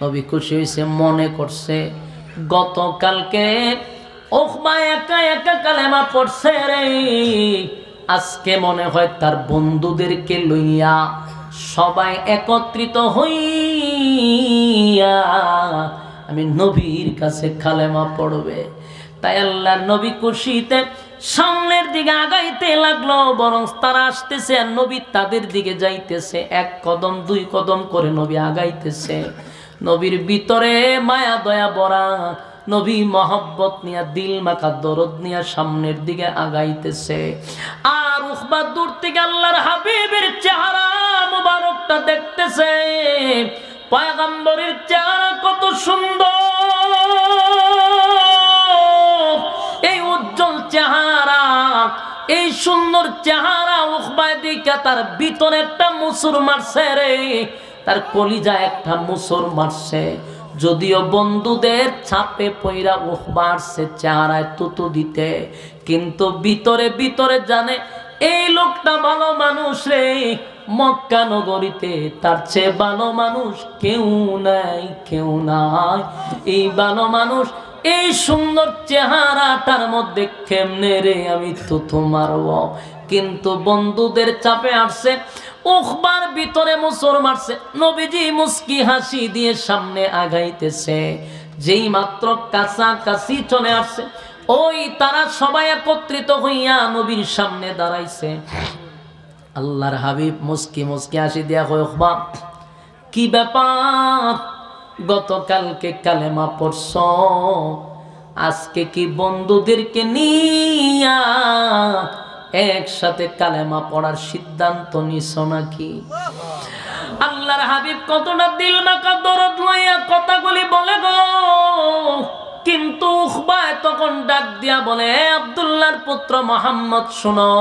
নবী খুশি হয়েছে, মনে করছে গতকালকে উকবা একা একা কালেমা পড়ছে রে, আজকে মনে হয় তার বন্ধুদেরকে লইয়া সবাই একত্রিত হইয়া আমি নবীর কাছে কালেমা পড়বে। তাই আল্লাহর নবী খুশিতে সামনের দিকে আগাইতে লাগলো, বরং তারা আসতেছে আর নবী তাদের দিকে যাইতেছে। 1 কদম 2 কদম করে নবী আগাইতেছে। নবীর ভিতরে মায়া দয়া ভরা, নবী মহব্বত নিয়া, দিল মাখা দরদ নিয়া সামনের দিকে আগাইতেছে। আর উকবা দূর থেকে আল্লাহর হাবিবের চেহারা মুবারকটা দেখতেছে। পয়গম্বরের চেহারা কত সুন্দর, এই উজ্জ্বল চেহারা, এই সুন্দর চেহারা উকবায় দিকে তার ভিতরে একটা মুসুর মারছে রে, তার কলিজা একটা মুসুর মারছে। যদিও বন্ধুদের ছাপে পইরা উকবা আসছে চেহারায় তুতু দিতে, কিন্তু ভিতরে ভিতরে জানে এই লোকটা ভালো মানুষ রে, মক্কা নগরীতে তার চেয়ে ভালো মানুষ কেউ নাই, কেউ নাই। এই ভালো মানুষ, এই সুন্দর চেহারাটার মধ্যে কেমনে রে আমি তুতু মারব। কিন্তু বন্ধুদের চাপে আসছে, উকবার ভিতরে মুসর মারছে। নবীজি মুস্কি হাসি দিয়ে সামনে আগাইতেছে। যেই মাত্র কাছাকাছি চলে আসছে, ওই তারা সবাই একত্রিত হইয়া নবীর সামনে দাঁড়াইছে। আল্লাহর হাবিব মুস্কি মুস্কি হাসি দিয়া কয়, উকবা কি ব্যাপার, গতকালকে কালেমা পড়ছ, আজকে কি বন্ধুদেরকে নিয়া একসাথে কালেমা পড়ার সিদ্ধান্ত নিছ নাকি? আল্লাহর হাবিব কতটা দিল মাকা দরদ লইয়া কথাগুলি বলে গো, কিন্তু উকবা তখন ডাক দিয়া বলে, আব্দুল্লাহর পুত্র মুহাম্মদ শোনো,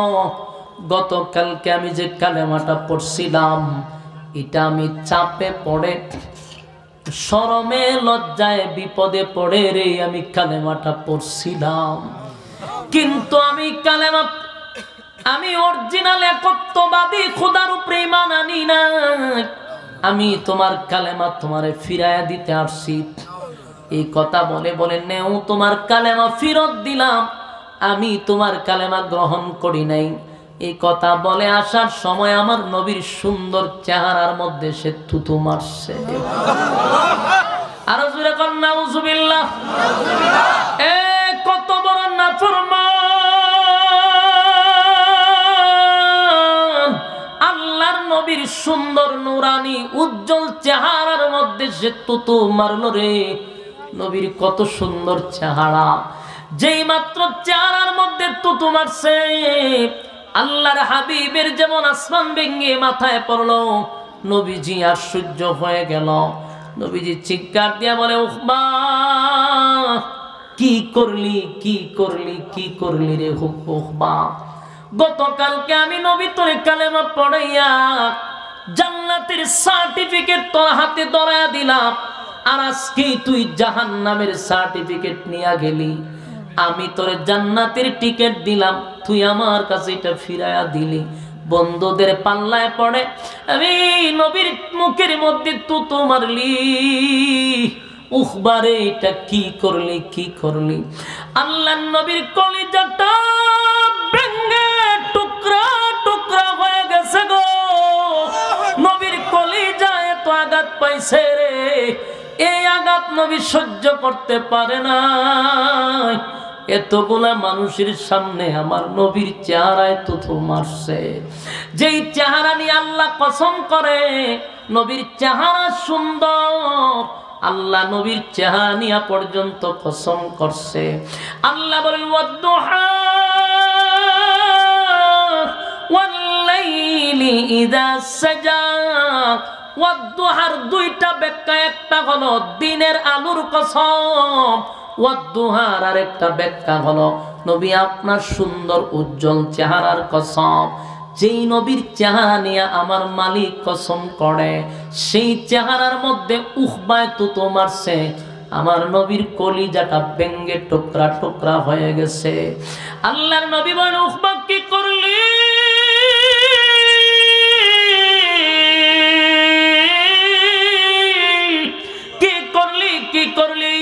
গতকালকে আমি যে কালেমাটা পড়ছিলাম এটা আমি চাপে পড়ে, শরমে লজ্জায় বিপদে পড়ে রে আমি কালেমাটা পড়ছিলাম, কিন্তু আমি অরিজিনাল একত্ববাদী খোদার উপরে ঈমান আনি না, আমি তোমার কালেমা তোমারে ফিরাইয়া দিতে আসছি। এই কথা বলে বলে নেও তোমার কালেমা ফেরত দিলাম, আমি তোমার কালেমা গ্রহণ করি নাই। এই কথা বলে আসার সময় আমার নবীর সুন্দর চেহারার মধ্যে সে থুতু মারছে। আরো জোরে কর নাউজুবিল্লাহ। এ কত বড় নাফরমান, আল্লাহর নবীর সুন্দর নুরানি উজ্জ্বল চেহারার মধ্যে সে থুতু মারলো রে। নবীর কত সুন্দর চেহারা, যেই মাত্র চেহারার মধ্যে থুতু মারছে, আল্লাহর হাবিবের যেমন আসমান ভেঙে মাথায় পড়লো, নবীজি আশ্চর্য হয়ে গেল। নবীজি চিৎকার দিয়া বলে, উকবা কি করলি, কি করলি, কি করলি রে উকবা? গতকালকে আমি নবী তোরে কালেমা পড়াইয়া জান্নাতের সার্টিফিকেট তোর হাতে ধরাইয়া দিলাম, আর আজকে তুই জাহান্নামের সার্টিফিকেট নিয়ে গেলি। আমি তোরে জান্নাতের টিকিট দিলাম, তুই আমার কাছে এটা ফিরাইয়া দিলি। বন্ধুদের পাল্লায় পড়ে আমি নবীর মুখের মধ্যে তুতু মারলি। উখবারে এটা কি করলি, কি করলি? আল্লাহর নবীর কলিজাটা ভেঙে টুকরা টুকরা হয়ে গেছে গো। নবীর কলিজায় এত আঘাত পাইছে রে, এই আঘাত নবী সহ্য করতে পারে না। এতগুলা মানুষের সামনে আমার নবীর চেহারায় থুতু মারছে। যেই চেহারা নিয়ে আল্লাহ কসম করে নবীর চেহারা সুন্দর, আল্লাহ নবীর চেহারা নিয়ে পর্যন্ত কসম করছে। আল্লাহ বলেন ওয়াদ্দুহা ওয়াল্লাইলি ইযা সাজা। ওয়াদ্দুহার দুইটা ব্যাখ্যা, একটা হলো দিনের আলোর কসম, ওয়াদ্দুহার আরেকটা ব্যাখ্যা হলো নবী আপনার সুন্দর উজ্জ্বল চেহারার কসম। যেই নবীর চেহারা নিয়ে আমার মালিক কসম করে, সেই চেহারার মধ্যে উখবায় তুতু মারছে, আমার নবীর কলিজাটা ভেঙে টুকরা টুকরা হয়ে গেছে। আল্লাহর নবী বলেন, উখবা কি করলি? কি করলি?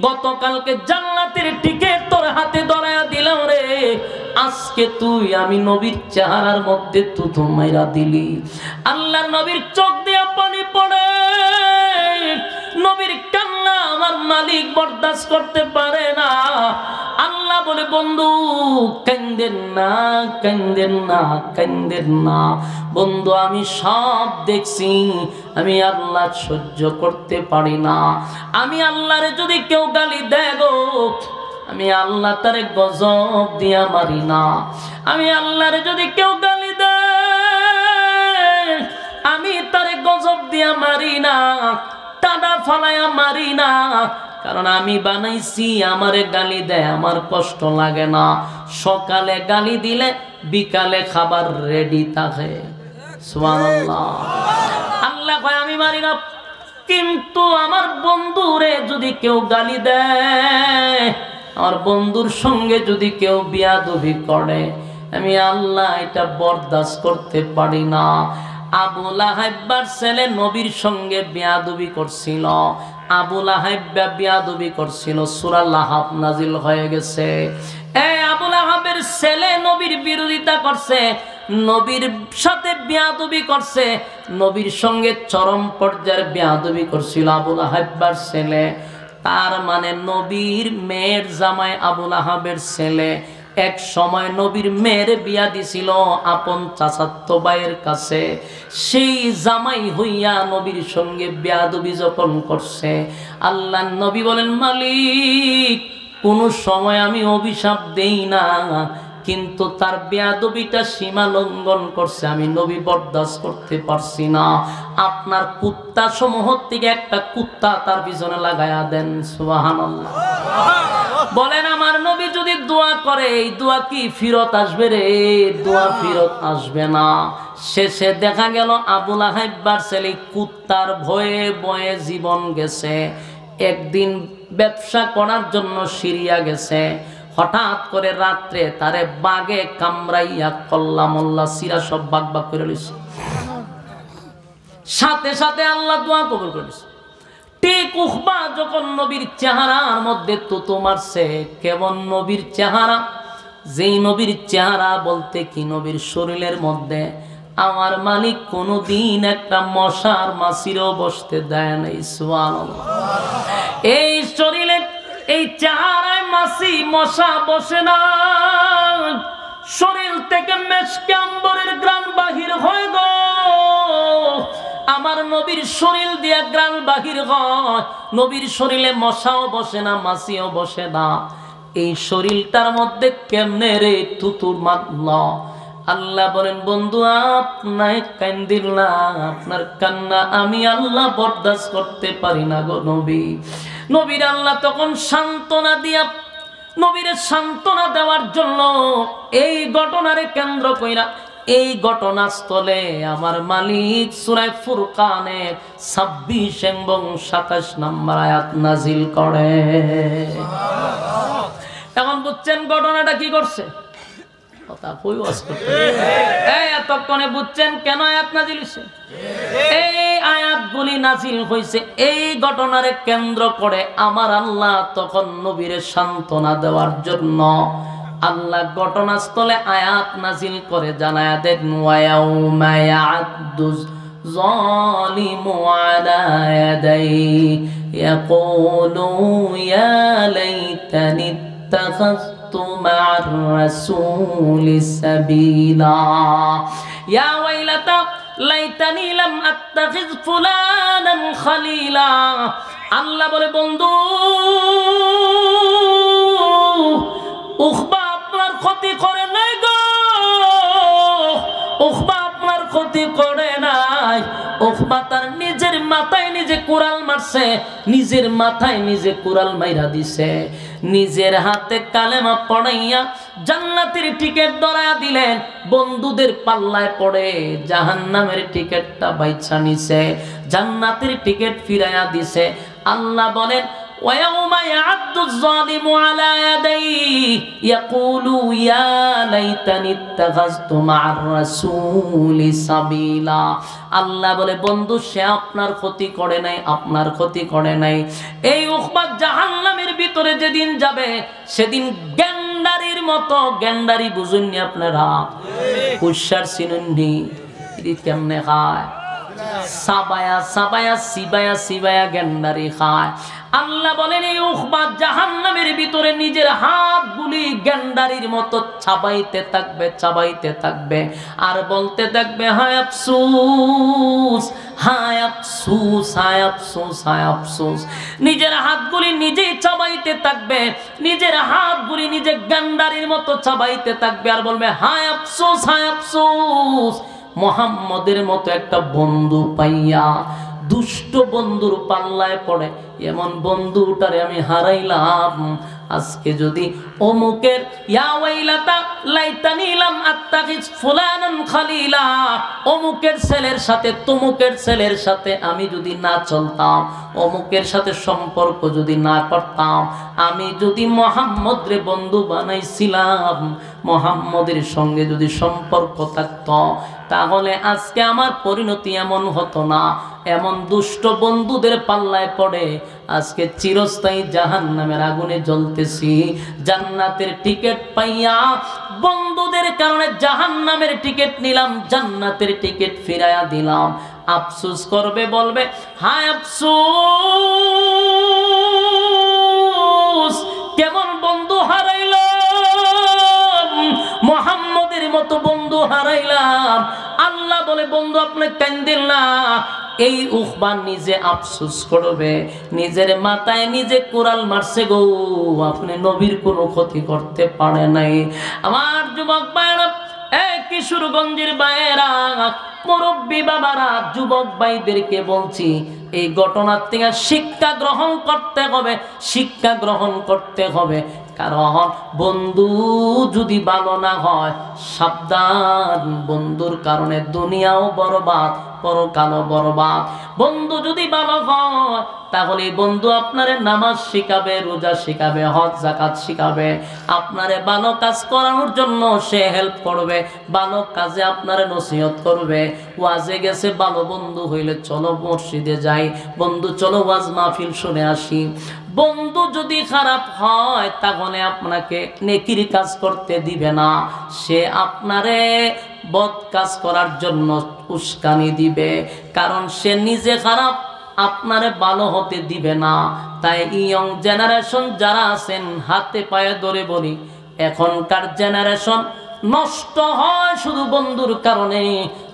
গতকালকে জান্নাতের টিকিট তোর হাতে ধরায়া দিলাম রে, আজকে তুই আমি নবীর চেহারার মধ্যে তুতু মাইরা দিলি। আল্লাহর নবীর চোখ দিয়া পানি পড়ে, নবীর কান্না আমার মালিক বরদাস্ত করতে পারে না। আল্লাহ বলে, বন্ধু কান্দেন না, কান্দেন না, কান্দেন না বন্ধু, আমি সব দেখছি, আমি আল্লাহ সহ্য করতে পারি না। আমি আল্লাহরে যদি কেউ গালি দেয় গো, আমি আল্লাহ তারে গজব দিয়া মারি না। আমি আল্লাহরে যদি কেউ গালি দেয়, আমি তারে গজব দিয়া মারি না, টানা ফালাইয়া মারি না। কারণ আমি বানাইছি, আমারে গালি দেয় আমার কষ্ট লাগে না। সকালে গালি দিলে বিকালে খাবার রেডি থাকে। সুবহানাল্লাহ। আল্লাহ কয় আমি মারি না, কিন্তু আমার বন্ধুরে যদি কেউ গালি দেয়, আমার বন্ধুর সঙ্গে যদি কেউ বিয়াদবি করে, আমি আল্লাহ এটা বরদাস্ত করতে পারি না। আবু লাহাবের ছেলে নবীর সঙ্গে বিয়াদবি করছিল, আবু লাহাব বিয়াদবি করছিল, সূরা লাহাব নাজিল হয়ে গেছে। এই আবু লাহাবের ছেলে নবীর বিরোধিতা করছে, নবীর সাথে বিয়াদবি করছে, নবীর সঙ্গে চরম পর্যায়ের বিয়াদবি করছিল আবু লাহাবের ছেলে। তার মানে নবীর মেয়ের জামাই আবু লাহাবের ছেলে এক সময় নবীর মেয়ের বিয়া দিছিল আপন চাচাতো ভাইয়ের কাছে। সেই জামাই হইয়া নবীর সঙ্গে বেয়াদবি যখন করছে, আল্লাহর নবী বলেন, মালিক কোন সময় আমি অভিশাপ দেই না, কিন্তু তার বেয়াদবিটা সীমা লঙ্ঘন করছে, আমি নবী বরদাস্ত করতে পারছি না। আপনার কুত্তা সমূহ থেকে একটা কুত্তা তার পিছনে লাগায়া দেন। সুবহানাল্লাহ। বলেন আমার নবী যদি দোয়া করে, এই দোয়া কি ফিরত আসবে রে? দোয়া ফিরত আসবে না। শেষে দেখা গেল আবু লাহাবের ছেলে কুত্তার ভয়ে ভয়ে জীবন গেছে। একদিন ব্যবসা করার জন্য সিরিয়া গেছে, হঠাৎ করে রাত্রে তারে বাগে কামড়াইয়া কল্লা মোল্লা সিরা সব বাগ বাগ করে লইছে। সাথে সাথে আল্লাহ দোয়া কবুল করেছে। ঠিক উখবা যখন নবীর চেহারার মধ্যে তুতু মারছে, কেমন নবীর চেহারা, যেই নবীর চেহারা বলতে কি নবীর শরীরের মধ্যে আমার মালিক কোনদিন একটা মশার মাছিরও বসতে দেয় নাই। সুবহানাল্লাহ। এই শরীরে এই চেহারায় মাছি মশা বসে না, শরীর থেকে মেশকে আম্বরের গ্রান বাহির হয় গো। আমার নবীর শরীর দিয়ে গ্রান বাহির হয়, নবীর শরীরে মশাও বসে না, মাছিও বসে না। এই শরীরটার মধ্যে কেমনে রে তুতুর মারল? আল্লাহ বলেন, বন্ধু আপনার কান্দিল না, আপনার কান্না আমি আল্লাহ বরদাস্ত করতে পারি না গো নবী। নবীর আল্লাহ তখন সান্ত্বনা দিয়া, নবীর সান্ত্বনা দেওয়ার জন্য এই ঘটনারে কেন্দ্র কইরা এই ঘটনাস্থলে আমার মালিক সূরা ফুরকানের 26 এবং 27 নম্বর আয়াত নাজিল করে। এখন বুঝছেন ঘটনাটা কি করছে? কথা কই ওয়াজ করতে এই এতক্ষণে বুঝছেন কেন আয়াত নাজিল হইছে? এই আয়াতগুলি নাজিল হইছে এই ঘটনারে কেন্দ্র করে আমার আল্লাহ তখন নবীরে সান্ত্বনা দেওয়ার জন্য আল্লাহ ঘটনাস্থলে আয়াত নাজিল করে জানায়া দেন, ওয়ায়াউমা ইয়া'আদ্দুজ যালিমু আলা ইয়াদাইহি ইয়াকুলু ইয়া লাইতানি ইত্তাখাযতু মা'আর রাসূলি সাবিলা ইয়া ওয়াইলাতা লাইতানি লাম আত্তাখিয ফুলানান খালিলা। আল্লাহ বলে, বন্ধু উখবা আপনার ক্ষতি করে নাই গো, উখবা আপনার ক্ষতি করে নাই। উখবা তার নিজের মাথায় নিজে কুড়াল মারছে, নিজের মাথায় নিজে কুড়াল মাইরা দিছে, নিজের হাতে কালেমা পড়াইয়া জান্নাতের টিকিট ধরায়া দিলেন। বন্ধুদের পাল্লায় পড়ে জাহান্নামের টিকিটটা বাইছা নিছে, জান্নাতের টিকিট ফিরাইয়া দিছে। আল্লাহ বলেন, ويوم يعض الظالم على يديه يقول يا ليتني اتخذت مع الرسول سبيلا। আল্লাহ বলে, বন্ধু সে আপনার ক্ষতি করে নাই, আপনার ক্ষতি করে নাই। এই উখবা জাহান্নামের ভিতরে যেদিন যাবে সেদিন গেন্ডারির মতো, গেন্ডারি বুঝুননি আপনারা? কুশার চিনুননি? কেমনে খায়? সাবায়া সাবায়া সিবায়া সিবায়া গেন্ডারি খায়। আল্লাহ বলেন, এই উখবা জাহান্নামের ভিতরে নিজের হাতগুলি গেন্ডারির মতো চাবাইতে থাকবে, চাবাইতে থাকবে আর বলতে থাকবে, হায় আফসোস, হায় আফসোস, হায় আফসোস, হায় আফসোস। নিজের হাতগুলি নিজেই চাবাইতে থাকবে, নিজের হাতগুলি নিজে গেন্ডারির মতো চাবাইতে থাকবে আর বলবে, হায় আফসোস, হায় আফসোস। মুহাম্মদের মতো একটা বন্ধু পাইয়া দুষ্ট বন্ধুর পাল্লায় পড়ে এমন বন্ধুটারে আমি হারাইলাম। আজকে যদি অমুকের ইয়া ওয়াইলাতা লাইতানি লাম আত্তাখিজ ফুলানান খালিলা, অমুকের ছেলের সাথে তমুকের ছেলের সাথে আমি যদি না চলতাম, অমুকের সাথে সম্পর্ক যদি না করতাম, আমি যদি মুহাম্মদরে বন্ধু বানাইছিলাম, মুহাম্মদের সঙ্গে যদি সম্পর্ক থাকতো, তাহলে আজকে আমার পরিণতি এমন হতো না। এমন দুষ্ট বন্ধুদের পাল্লায় পড়ে আজকে চিরস্থায়ী জাহান্নামের আগুনে জ্বলতেছি। জান্নাতের টিকিট পাইয়া বন্ধুদের কারণে জাহান্নামের টিকিট নিলাম, জান্নাতের টিকিট ফিরাইয়া দিলাম। আফসোস করবে, বলবে হায় আফসোস। মতো বন্ধু হারাইলাম। আল্লাহ বলে বন্ধু আপনি কান্দেন না। এই উকবা নিজে আফসোস করবে, নিজের মাথায় নিজে কোরাল মারছে গো, আপনি নবীর কোনো ক্ষতি করতে পারে নাই। আমার যুবক ভাইরা, কিশোরগঞ্জের ভাইয়েরা, মুরব্বী বাবারা, যুবক ভাইদেরকে বলছি, এই ঘটনার থেকে শিক্ষা গ্রহণ করতে হবে, শিক্ষা গ্রহণ করতে হবে। কারণ বন্ধু যদি ভালো না হয়, সাবধান, বন্ধুর কারণে দুনিয়াও বরবাদ, পরকালও বরবাদ। বন্ধু যদি ভালো হয়, তাহলে বন্ধু আপনারে নামাজ শিখাবে, রোজা শিখাবে, হজ যাকাত শিখাবে, আপনারে ভালো কাজ করানোর জন্য সে হেল্প করবে, ভালো কাজে আপনারে নসিহত করবে। ওয়াজে গেছে, ভালো বন্ধু হইলে চলো মসজিদে যাই, বন্ধু চলো ওয়াজ মাহফিল শুনে আসি। বন্ধু যদি খারাপ হয়, তাহলে আপনাকে নেকির কাজ করতে দিবে না, সে আপনারে বদ কাজ করার জন্য উস্কানি দিবে, কারণ সে নিজে খারাপ, আপনারে ভালো হতে দিবে না। তাই ইয়ং জেনারেশন যারা আছেন, হাতে পায়ে ধরে বলি, এখনকার জেনারেশন নষ্ট হয় শুধু বন্ধুর কারণে,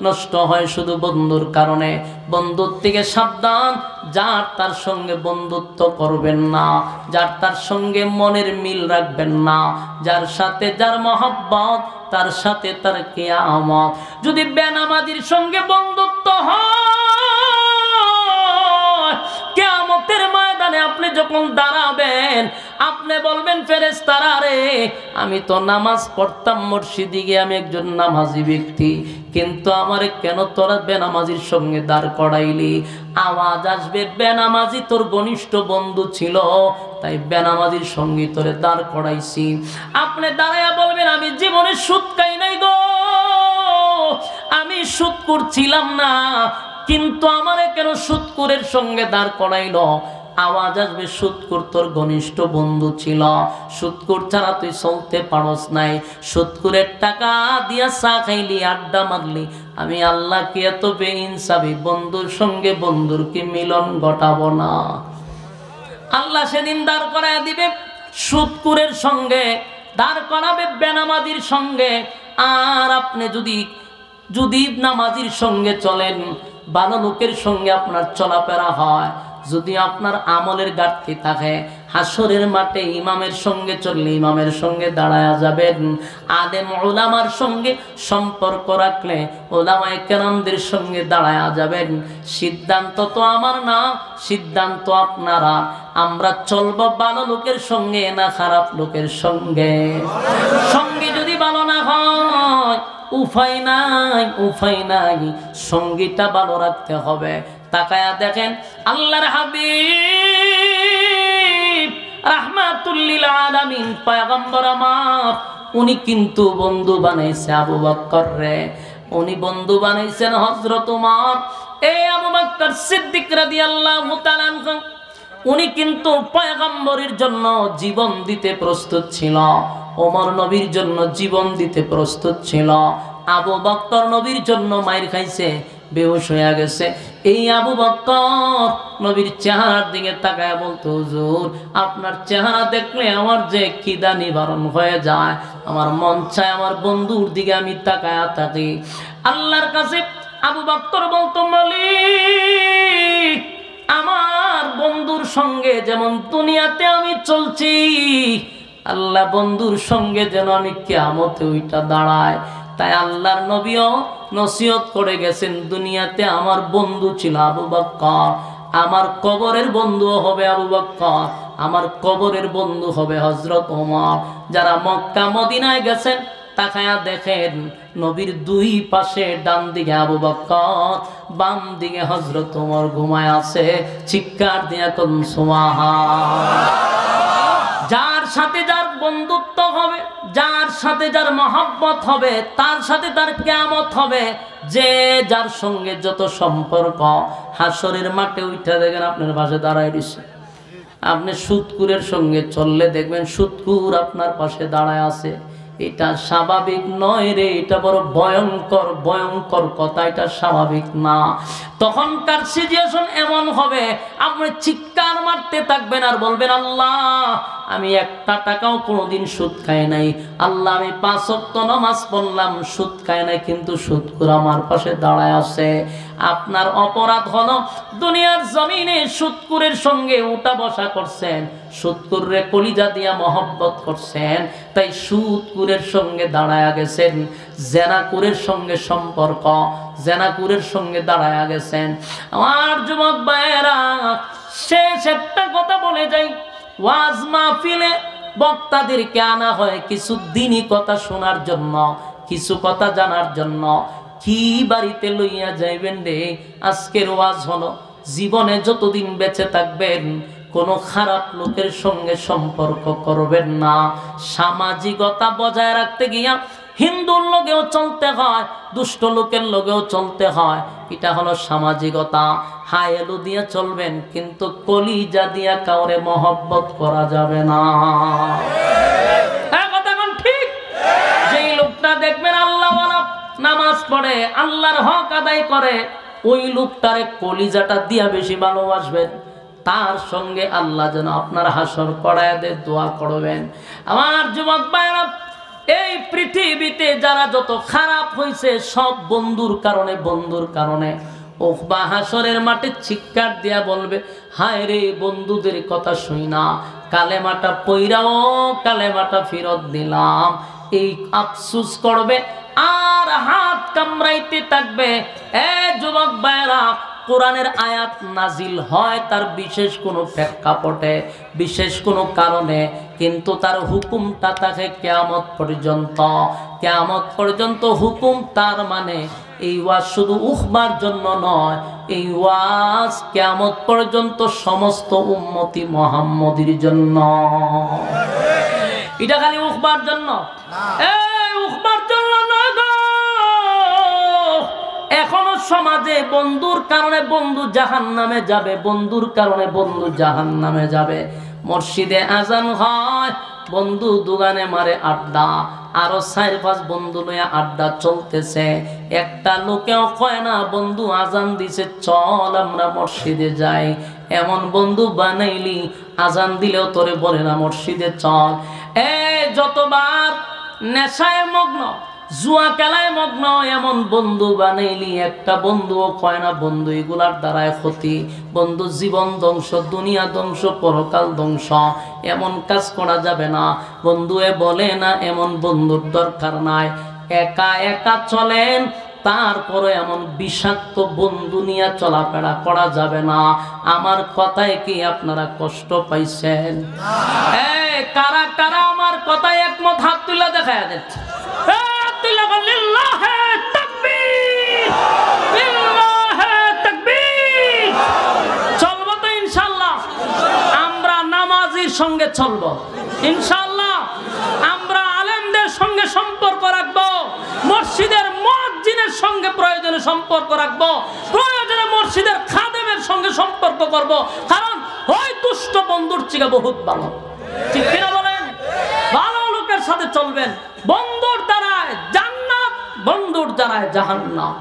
নষ্ট হয় শুধু বন্ধুর কারণে। বন্ধুর থেকে সাবধান, যার তার সঙ্গে বন্ধুত্ব করবেন না, যার তার সঙ্গে মনের মিল রাখবেন না, যার সাথে যার মহব্বত, তার সাথে তার কিয়ামত। যদি বেনামাজির সঙ্গে বন্ধুত্ব হয়, কিয়ামতের ময়দানে আপনি যখন দাঁড়াবেন, আপনি বলবেন ফেরেশতারা রে, আমি তো নামাজ পড়তাম মসজিদে গিয়ে, আমি একজন নামাজি ব্যক্তি, কিন্তু আমারে কেন তোরা বেনামাজির সঙ্গে দাঁড় করাইলি? আওয়াজ আসবে, বেনামাজি তোর ঘনিষ্ঠ বন্ধু ছিল, তাই বেনামাজির সঙ্গে তোরে দাঁড় করাইছি। আপনি দাঁড়াইয়া বলবেন আমি জীবনে সুদ খাই নাই গো, আমি সুদ করছিলাম না, কিন্তু আমারে কেন সুদখোরের সঙ্গে দাঁড় করাইলো? আওয়াজ আসবে, সুদখোর তোর ঘনিষ্ঠ বন্ধু ছিল, সুদখোর ছাড়া তুই চলতে পারস নাই, সুদখোরের টাকা দিয়া চা খাইলি, আড্ডা মারলি, আমি আল্লাহ কি এত বেইনসাফি, বন্ধুর সঙ্গে বন্ধুর কি মিলন ঘটাবো না? আল্লাহ সেদিন দাঁড় করায় দিবে সুদখোরের সঙ্গে, দাঁড় করাবে বেনামাজির সঙ্গে। আর আপনি যদি নামাজির সঙ্গে চলেন, ভালো লোকের সঙ্গে আপনার চলাফেরা হয়, যদি আপনার আমলের ঘাটতি থাকে, হাসরের মাঠে ইমামের সঙ্গে চললে ইমামের সঙ্গে দাঁড়ায়া যাবেন। আলেম ওলামার সঙ্গে সম্পর্ক রাখলে ওলামায়ে কেরামদের সঙ্গে দাঁড়ায়া যাবেন। সিদ্ধান্ত তো আমার না, সিদ্ধান্ত আপনারা। আমরা চলবো ভালো লোকের সঙ্গে না খারাপ লোকের সঙ্গে? সঙ্গে যদি ভালো না হয়, উপায় নাই, উপায় নাই, সঙ্গীটা ভালো রাখতে হবে। তাকায়া দেখেন আল্লাহর হাবিব রাহমাতুল লিল আলামিন পয়গম্বর আমার, উনি কিন্তু বন্ধু বানাইছে আবু বকর রে, উনি বন্ধু বানাইছেন হযরত ওমর। এই আবু বকর সিদ্দিক রাদিয়াল্লাহু তাআলা আনহু, উনি কিন্তু পয়গম্বরের জন্য জীবন দিতে প্রস্তুত ছিল, ওমর নবীর জন্য জীবন দিতে প্রস্তুত ছিল। আবু বকর নবীর জন্য মাইর খাইছে, বেহুশ হয়ে গেছে। এই আবু বকর নবীর চেহারার দিকে তাকায় বলতো, হুজুর আপনার চেহারা দেখলে আমার যে খিদা নিবারণ হয়ে যায়, আমার মন চায় আমার বন্ধুর দিকে আমি তাকায়া থাকি। আল্লাহর কাছে আবু বকর বলতো, মালিক আমার বন্ধুর সঙ্গে যেমন দুনিয়াতে আমি চলছি, আল্লাহ বন্ধুর সঙ্গে যেন আমি কিয়ামতে ওইটা দাঁড়ায়। তাই আল্লাহর নবীও নসিহত করে গেছেন, দুনিয়াতে আমার বন্ধু ছিল আবু বকর, আমার কবরের বন্ধু হবে আবু বকর, আমার কবরের বন্ধু হবে হযরত ওমর। যারা মক্কা মদিনায় গেছেন তাকায়া দেখেন, নবীর দুই পাশে ডান দিকে আবু বকর, বাম দিকে হযরত ওমর ঘুমায় আছে। চিৎকার দিয়া কোন সুবহান। যার সাথে যার বন্ধুত্ব হবে, যার সাথে যার মহব্বত হবে, তার সাথে তার কিয়ামত হবে। যে যার সঙ্গে যত সম্পর্ক, হাসরের মাঠে উঠে দেখেন আপনার পাশে দাঁড়ায় দিছে। আপনি সুদখোরের সঙ্গে চললে দেখবেন সুদখোর আপনার পাশে দাঁড়ায় আছে। এটা স্বাভাবিক নয় রে, এটা বড় ভয়ঙ্কর ভয়ঙ্কর কথা, এটা স্বাভাবিক না। তখনকার সিচুয়েশন এমন হবে, আপনি চিৎকার মারতে থাকবেন আর বলবেন, আল্লাহ আমি একটা টাকাও কোনোদিন সুদ খাই নাই, আল্লাহ আমি 5 ওয়াক্ত নামাজ পড়লাম, সুদ খাই নাই, কিন্তু সুদখোর আমার পাশে দাঁড়ায় আছে। আপনার অপরাধ হলো দুনিয়ার জমিনে সুদখোরের সঙ্গে উঠা বসা করছেন, সুদখোররে কলিজা দিয়া মহব্বত করছেন, তাই সুদখোরের সঙ্গে দাঁড়ায়া গেছেন। জেনাকুরের সঙ্গে সম্পর্ক, জেনাকুরের সঙ্গে দাঁড়ায়া গেছেন। আমার যুবক ভাইয়েরা, শেষ একটা কথা বলে যাই, ওয়াজ মাহফিলে বক্তাদেরকে আনা হয় কিছু দিনই কথা শোনার জন্য, কিছু কথা জানার জন্য। কি বাড়িতে লইয়া যাইবেন রে? আজকের ওয়াজ হলো, জীবনে যতদিন বেঁচে থাকবেন কোনো খারাপ লোকের সঙ্গে সম্পর্ক করবেন না। সামাজিকতা বজায় রাখতে গিয়া হিন্দুর লোকেও চলতে হয়, দুষ্ট লোকের লোকেও চলতে হয়, এটা হলো সামাজিকতা। হায়েলু দিয়ে চলবেন, কিন্তু কলিজা দিয়া কাউরে মহব্বত করা যাবে না। হ্যাঁ, কথা কোন ঠিক? যেই লোকটা দেখবেন আল্লাহওয়ালা, নামাজ পড়ে, আল্লাহর হক আদায় করে, ওই লোকটারে কলিজাটা দিয়া বেশি ভালোবাসবেন। তার সঙ্গে আল্লাহ যেন আপনার হাসর করায় দে, দোয়া করবেন। আমার যুবক ভাইরা, এই পৃথিবীতে যারা যত খারাপ হয়েছে সব বন্ধুর কারণে, বন্ধুর কারণে। ওখবা হাসরের মাঠে চিৎকার দিয়া বলবে, হায় রে বন্ধুদের কথা শুই না, কালেমাটা পইরাও কালেমাটা ফেরত দিলাম, এই আফসোস করবে আর হাত কামড়াইতে থাকবে। এ যুবক ভাইরা, কোরআনের আয়াত নাজিল হয় তার বিশেষ কোনো প্রেক্ষাপটে, বিশেষ কোনো কারণে, কিন্তু তার হুকুমটা থাকে কিয়ামত পর্যন্ত। কিয়ামত পর্যন্ত হুকুম, তার মানে এই ওয়াজ শুধু উখবার জন্য নয়, এই ওয়াজ কিয়ামত পর্যন্ত সমস্ত উম্মতি মুহাম্মদীর জন্য। এটা খালি উখবার জন্য, এই উখবার জন্য নয় গো। এখনো সমাজে বন্ধুর কারণে বন্ধু জাহান্নামে যাবে, বন্ধুর কারণে বন্ধু জাহান্নামে যাবে। মসজিদে আজান হয়, বন্ধু দোকানে মারে আড্ডা, আরো 4-5 বন্ধু লইয়া আড্ডা চলতেছে। একটা লোকেও কয় না, বন্ধু আজান দিছে চল আমরা মসজিদে যাই। এমন বন্ধু বানাইলি, আজান দিলেও তোরে বলে না মসজিদে চল। যতবার নেশায় মগ্ন, জুয়া খেলায় মগ্ন, এমন বন্ধু বানাইলি, একটা বন্ধুও কয় না বন্ধু এগুলার দ্বারায় ক্ষতি, বন্ধু জীবন ধ্বংস, দুনিয়া ধ্বংস, পরকাল ধ্বংস, এমন কাজ করা যাবে না। বন্ধুয়ে বলে না এমন বন্ধুর দরকার নাই। একা একা চলেন, তারপরে এমন বিষাক্ত বন্ধু নিয়ে চলাফেরা করা যাবে না। আমার কথায় কি আপনারা কষ্ট পাইছেন? কারা কারা আমার কথায় একমত? হাত তুলে দেখা যাচ্ছে। চলবো তো ইনশাল্লাহ? আমরা নামাজির সঙ্গে চলবো ইনশাল্লাহ, আমরা আলেমদের সঙ্গে সম্পর্ক রাখবো, মসজিদের মুয়াজ্জিনের সঙ্গে প্রয়োজনে সম্পর্ক রাখবো, প্রয়োজনে মসজিদের খাদেমের সঙ্গে সম্পর্ক করব, কারণ ওই দুষ্ট বন্ধুর চিকা বহুত ভালো। ঠিক কিনা বলেন? ভালো লোকের সাথে চলবেন, বন্ধুর দ্বারায় জান্নাত, বন্ধুর দ্বারায় জাহান্নাম।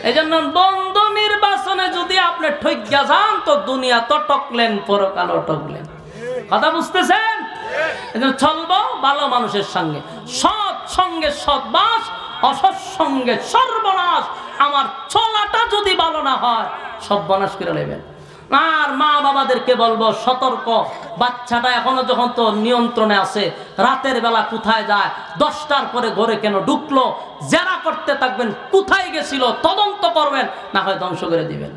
এই জন্য বন্ধু নির্বাচনে যদি আপনি ঠইকা যান, তো দুনিয়া তো টকলেন, পরকালও টকলেন। কথা বুঝতেছেন? চলবো ভালো মানুষের সঙ্গে, সৎ সঙ্গে সৎবাস, অসৎ সঙ্গে সর্বনাশ। আমার চলাটা যদি ভালো না হয়, সর্বনাশ করে নেবেন। আর মা বাবাদেরকে বলবো সতর্ক, বাচ্চাটা এখনো যখন তো নিয়ন্ত্রণে আছে, রাতের বেলা কোথায় যায়, 10টার পরে ঘরে কেন ঢুকলো, যারা করতে থাকবেন, কোথায় গেছিল তদন্ত করবেন, না হয় ধ্বংস করে দিবেন।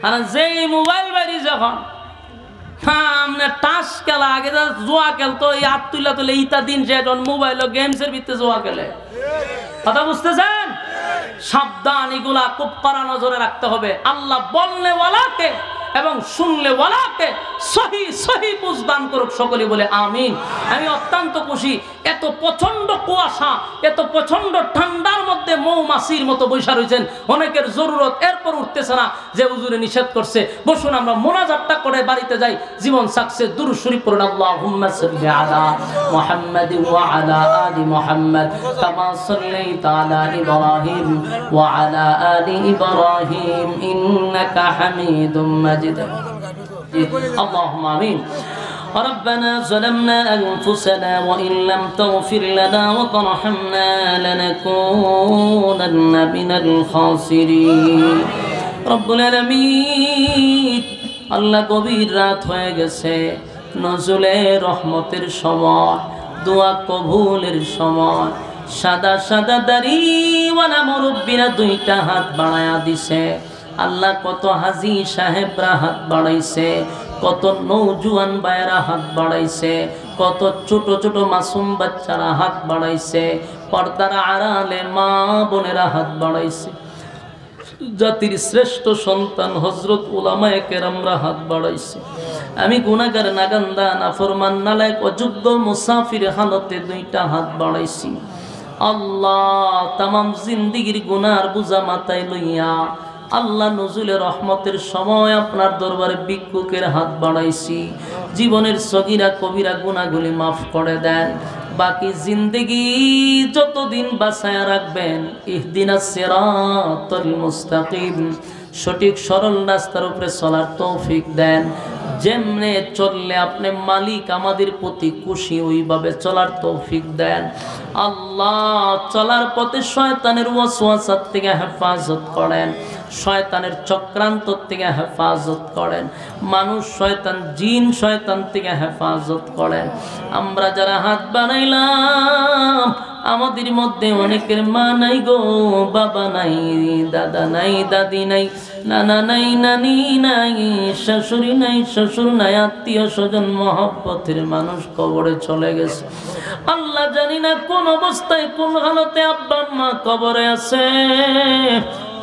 কারণ যেই মোবাইল বাড়ি যখন টাস খেলা, আগে জোয়া খেলতো, এই হাত তুলে তুলে ইতা দিন সে এখন মোবাইল গেমসের ভিতরে জোয়া খেলে। কথা বুঝতেছেন? সাবধান, এগুলা খুব কড়া নজরে রাখতে হবে। আল্লাহ বললে ওয়ালাকে এবং শুনলে ওয়ালাকে সহি সহি বুঝদান করুক সকলে বলে আমিন। আমি অত্যন্ত খুশি এত প্রচন্ড কুয়াশা, এত প্রচন্ড ঠান্ডার মধ্যে মৌমাছির মতো বৈশা রয়েছেন, অনেকের জরুরত এরপর উঠতেছে না, যে হুজুরে নিষেধ করছে। বসুন আমরা মোনাজাতটা করে বাড়িতে যাই, জীবন সাকসেস। দুরূদ শরীফ পড়ুন, আল্লাহুম্মা সাল্লি আলা মুহাম্মাদ ওয়া আলা আলি মুহাম্মাদ কামা সাল্লাইতা আলা ইব্রাহিম ওয়া আলা আলি ইব্রাহিম ইন্নাকা হামিদুম মাজিদ। اللهم آمين. ربنا ظلمنا أنفسنا وإن لم تغفر لنا وترحمنا لنكونن من الخاسرين رب العالمين। আল্লাহ গভীর রাত হয়ে গেছে, নজুলে রহমতের সময়, দোয়া কবুলের সময়। সাদা সাদা দাড়িওয়ালা মুরব্বীরা দুইটা হাত বাড়ায়া দিছে। আল্লাহ কত হাজি সাহেবরা হাত বাড়াইছে, কত নৌজুয়ান ভাইয়েরা হাত বাড়াইছে, কত ছোট ছোট মাসুম বাচ্চারা হাত বাড়াইছে, পর্দার আড়ালে মা বোনেরা হাত বাড়াইছে, জাতির শ্রেষ্ঠ সন্তান হযরত উলামায়ে কেরামরা হাত বাড়াইছে। আমি গুনাহগার, নাগান্দা, নাফরমান, নালায়েক, অযোগ্য মুসাফির হালতে দুইটা হাত বাড়াইছি। আল্লাহ তামাম জিন্দেগীর গুনার বোঝা মাথায় লইয়া আল্লাহ নজুলে রহমতের সময় আপনার দরবারে ভিক্ষুকের হাত বাড়াইছি। জীবনের সগীরা কবিরা গুনাহগুলি মাফ করে দেন। বাকি জিন্দেগি যতদিন বাঁচায়া রাখবেন, ইহদিনাস সিরাতাল মুস্তাকিম, সঠিক সরল রাস্তার উপরে চলার তৌফিক দেন। যেমনে চললে আপনি মালিক আমাদের প্রতি খুশি, ওইভাবে চলার তৌফিক দেন। আল্লাহ চলার পথে শয়তানের ওয়াসওয়াসা থেকে হেফাজত করেন, শয়তানের চক্রান্ত থেকে হেফাজত করেন, মানুষ শয়তান, জিন শয়তান থেকে হেফাজত করেন। আমরা যারা হাত বানাইলাম, আমাদের মধ্যে অনেকের মা নাই গো, বাবা নাই, দাদা নাই, দাদি নাই, নানা নাই, নানি নাই, শাশুড়ি নাই, শ্বশুর নাই, আত্মীয় স্বজন মহব্বতের মানুষ কবরে চলে গেছে। আল্লাহ জানি না কোন অবস্থায়, কোন হালতে আব্বা মা কবরে আছে।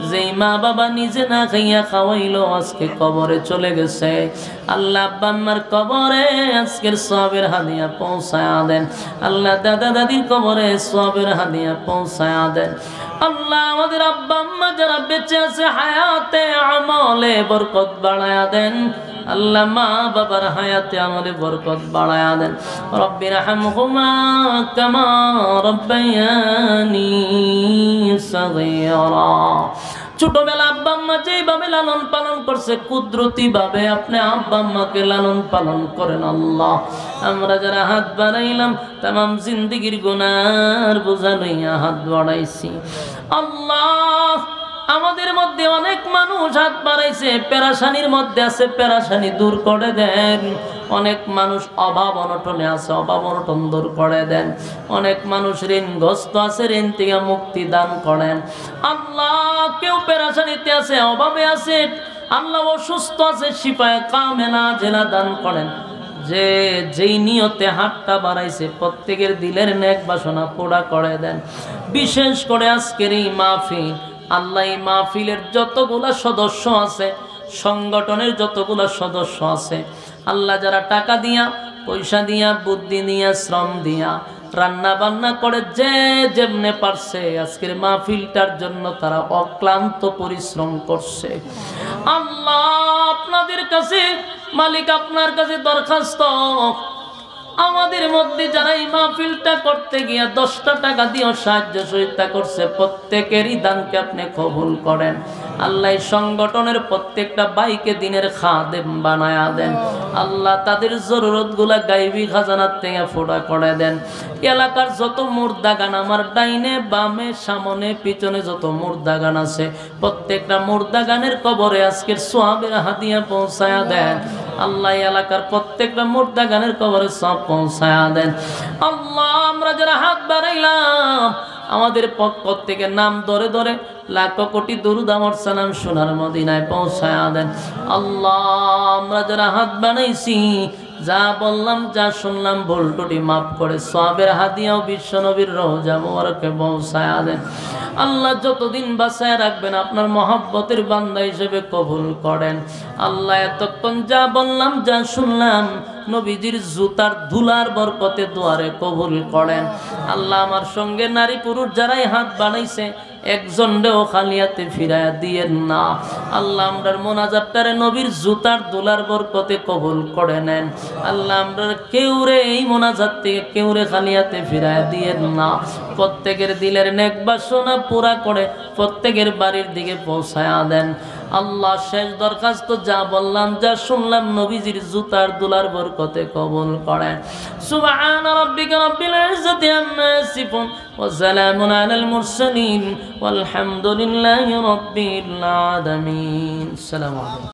যেই মা বাবা নিজে না খাইয়া খাওয়াইলো, আজকে কবরে চলে গেছে। আল্লাহ আব্বা আম্মার কবরে আজকের সওয়াবের হাদিয়া পৌঁছায়া দেন। আল্লাহ দাদা দাদির কবরে সওয়াবের হাদিয়া পৌঁছায়া দেন। আল্লাহ আমাদের আব্বা আম্মা যারা বেঁচে আছে, হায়াতে আমলে বরকত বাড়ায়া দেন। আল্লাহ মা বাবার হায়াতে আমলে বরকত বাড়ায়া দেন। রব্বির হামহুমা কামা রব্বায়ানি সগীরা। ছোটবেলা আব্বা আম্মা যেইভাবে লালন পালন করছে, কুদরতি ভাবে আপনি আব্বা আম্মাকে লালন পালন করেন। আল্লাহ আমরা যারা হাত বাড়াইলাম, তামাম জিন্দেগির গুনার বোঝা লইয়া হাত বাড়াইছি। আল্লাহ আমাদের মধ্যে অনেক মানুষ হাত বাড়াইছে, পেরেশানির মধ্যে আছে, পেরেশানি দূর করে দেন। অনেক মানুষ অভাব অনটনে আছে, অভাব অনটন দূর করে দেন। অনেক মানুষ ঋণগ্রস্ত আছে, ঋণ থেকে মুক্তি দান করেন। আল্লাহ কেউ পেরেশানিতে আছে, অভাবে আছে, আল্লাহ অসুস্থ আছে, শিফায়ে কামেলা জেলা দান করেন। যে যেই নিয়তে হাতটা বাড়াইছে, প্রত্যেকের দিলের নেক বাসনা পুরা করে দেন। বিশেষ করে আজকের এই মাহফিল, আল্লাহ এই মাহফিলের যতগুলা সদস্য আছে, সংগঠনের যতগুলা সদস্য আছে, আল্লাহ যারা টাকা দিয়া, পয়সা দিয়া, বুদ্ধি দিয়া, শ্রম দিয়া, রান্না বান্না করে, যে যেমনে পারছে আজকের মাহফিলটার জন্য তারা অক্লান্ত পরিশ্রম করছে। আল্লাহ আপনাদের কাছে, মালিক আপনার কাছে দরখাস্ত, আমাদের মধ্যে যারা এই মাহফিলটা করতে গিয়া 10টা টাকা দিয়ে সাহায্য সহযোগিতা করছে, প্রত্যেকেরই দানকে আপনি কবুল করেন। আল্লাহ সংগঠনের প্রত্যেকটা ভাইকে দিনের খাদেম বানায়া দেন। আল্লাহ তাদের জরুরতগুলা গায়বী খাজানার থেকে ফোড়া করে দেন। এলাকার যত মুর্দাগান, আমার ডাইনে বামে সামনে পিছনে যত মুর্দাগান আছে, প্রত্যেকটা মুর্দাগানের কবরে আজকের সোয়াবের হাদিয়া পৌঁছায়া দেন। আল্লাহ এলাকার প্রত্যেকটা মুর্দাগানের কবরে সব পৌঁছায়া দেন। আল্লাহ আমরা যারা হাত বাড়াইলাম, আমাদের পক্ষ থেকে নাম ধরে ধরে লাখ কোটি দরুদ আমার সালাম সোনার মদিনায় পৌঁছায়া দেন। আল্লাহ আমরা যারা হাত বানাইছি, যা বললাম, যা শুনলাম, ভুল ত্রুটি মাফ করে সওয়াবের হাদিয়া ও বিশ্বনবীর রওজা মোবারকে পৌঁছায়া দেন। আল্লাহ যতদিন বাঁচায় রাখবেন আপনার মহব্বতের বান্দা হিসেবে কবুল করেন। আল্লাহ এতক্ষণ যা বললাম যা শুনলাম নবীজির জুতার ধুলার বরকতে দুয়ারে কবুল করেন। আল্লাহ আমার সঙ্গে নারী পুরুষ যারাই হাত বাড়াইছে একজনও খালিয়াতে ফিরাইয়া দিয়েন না। আল্লাহ আমরার মোনাজাতটারে নবীর জুতার ধুলার বরকতে কবুল করে নেন। আল্লাহ আমরার কেউরে এই মোনাজাত থেকে কেউরে খালিয়াতে ফিরাইয়া দিয়েন না। প্রত্যেকের দিলের নেক বাসনা পুরা করে প্রত্যেকের বাড়ির দিকে পৌঁছায়া দেন। আল্লাহ শেষ দরখাস্ত যা বললাম যা শুনলাম নবীজির জুতার দুলার বরকতে কবুল করেন। সুবহান রাব্বিকা রাব্বিল ইজ্জাতি আম্মা ইয়াসিফুন ওয়া সালামুন আলাল মুরসালিন ওয়াল হামদুলিল্লাহি রাব্বিল আলামিন। আসসালামু আলাইকুম।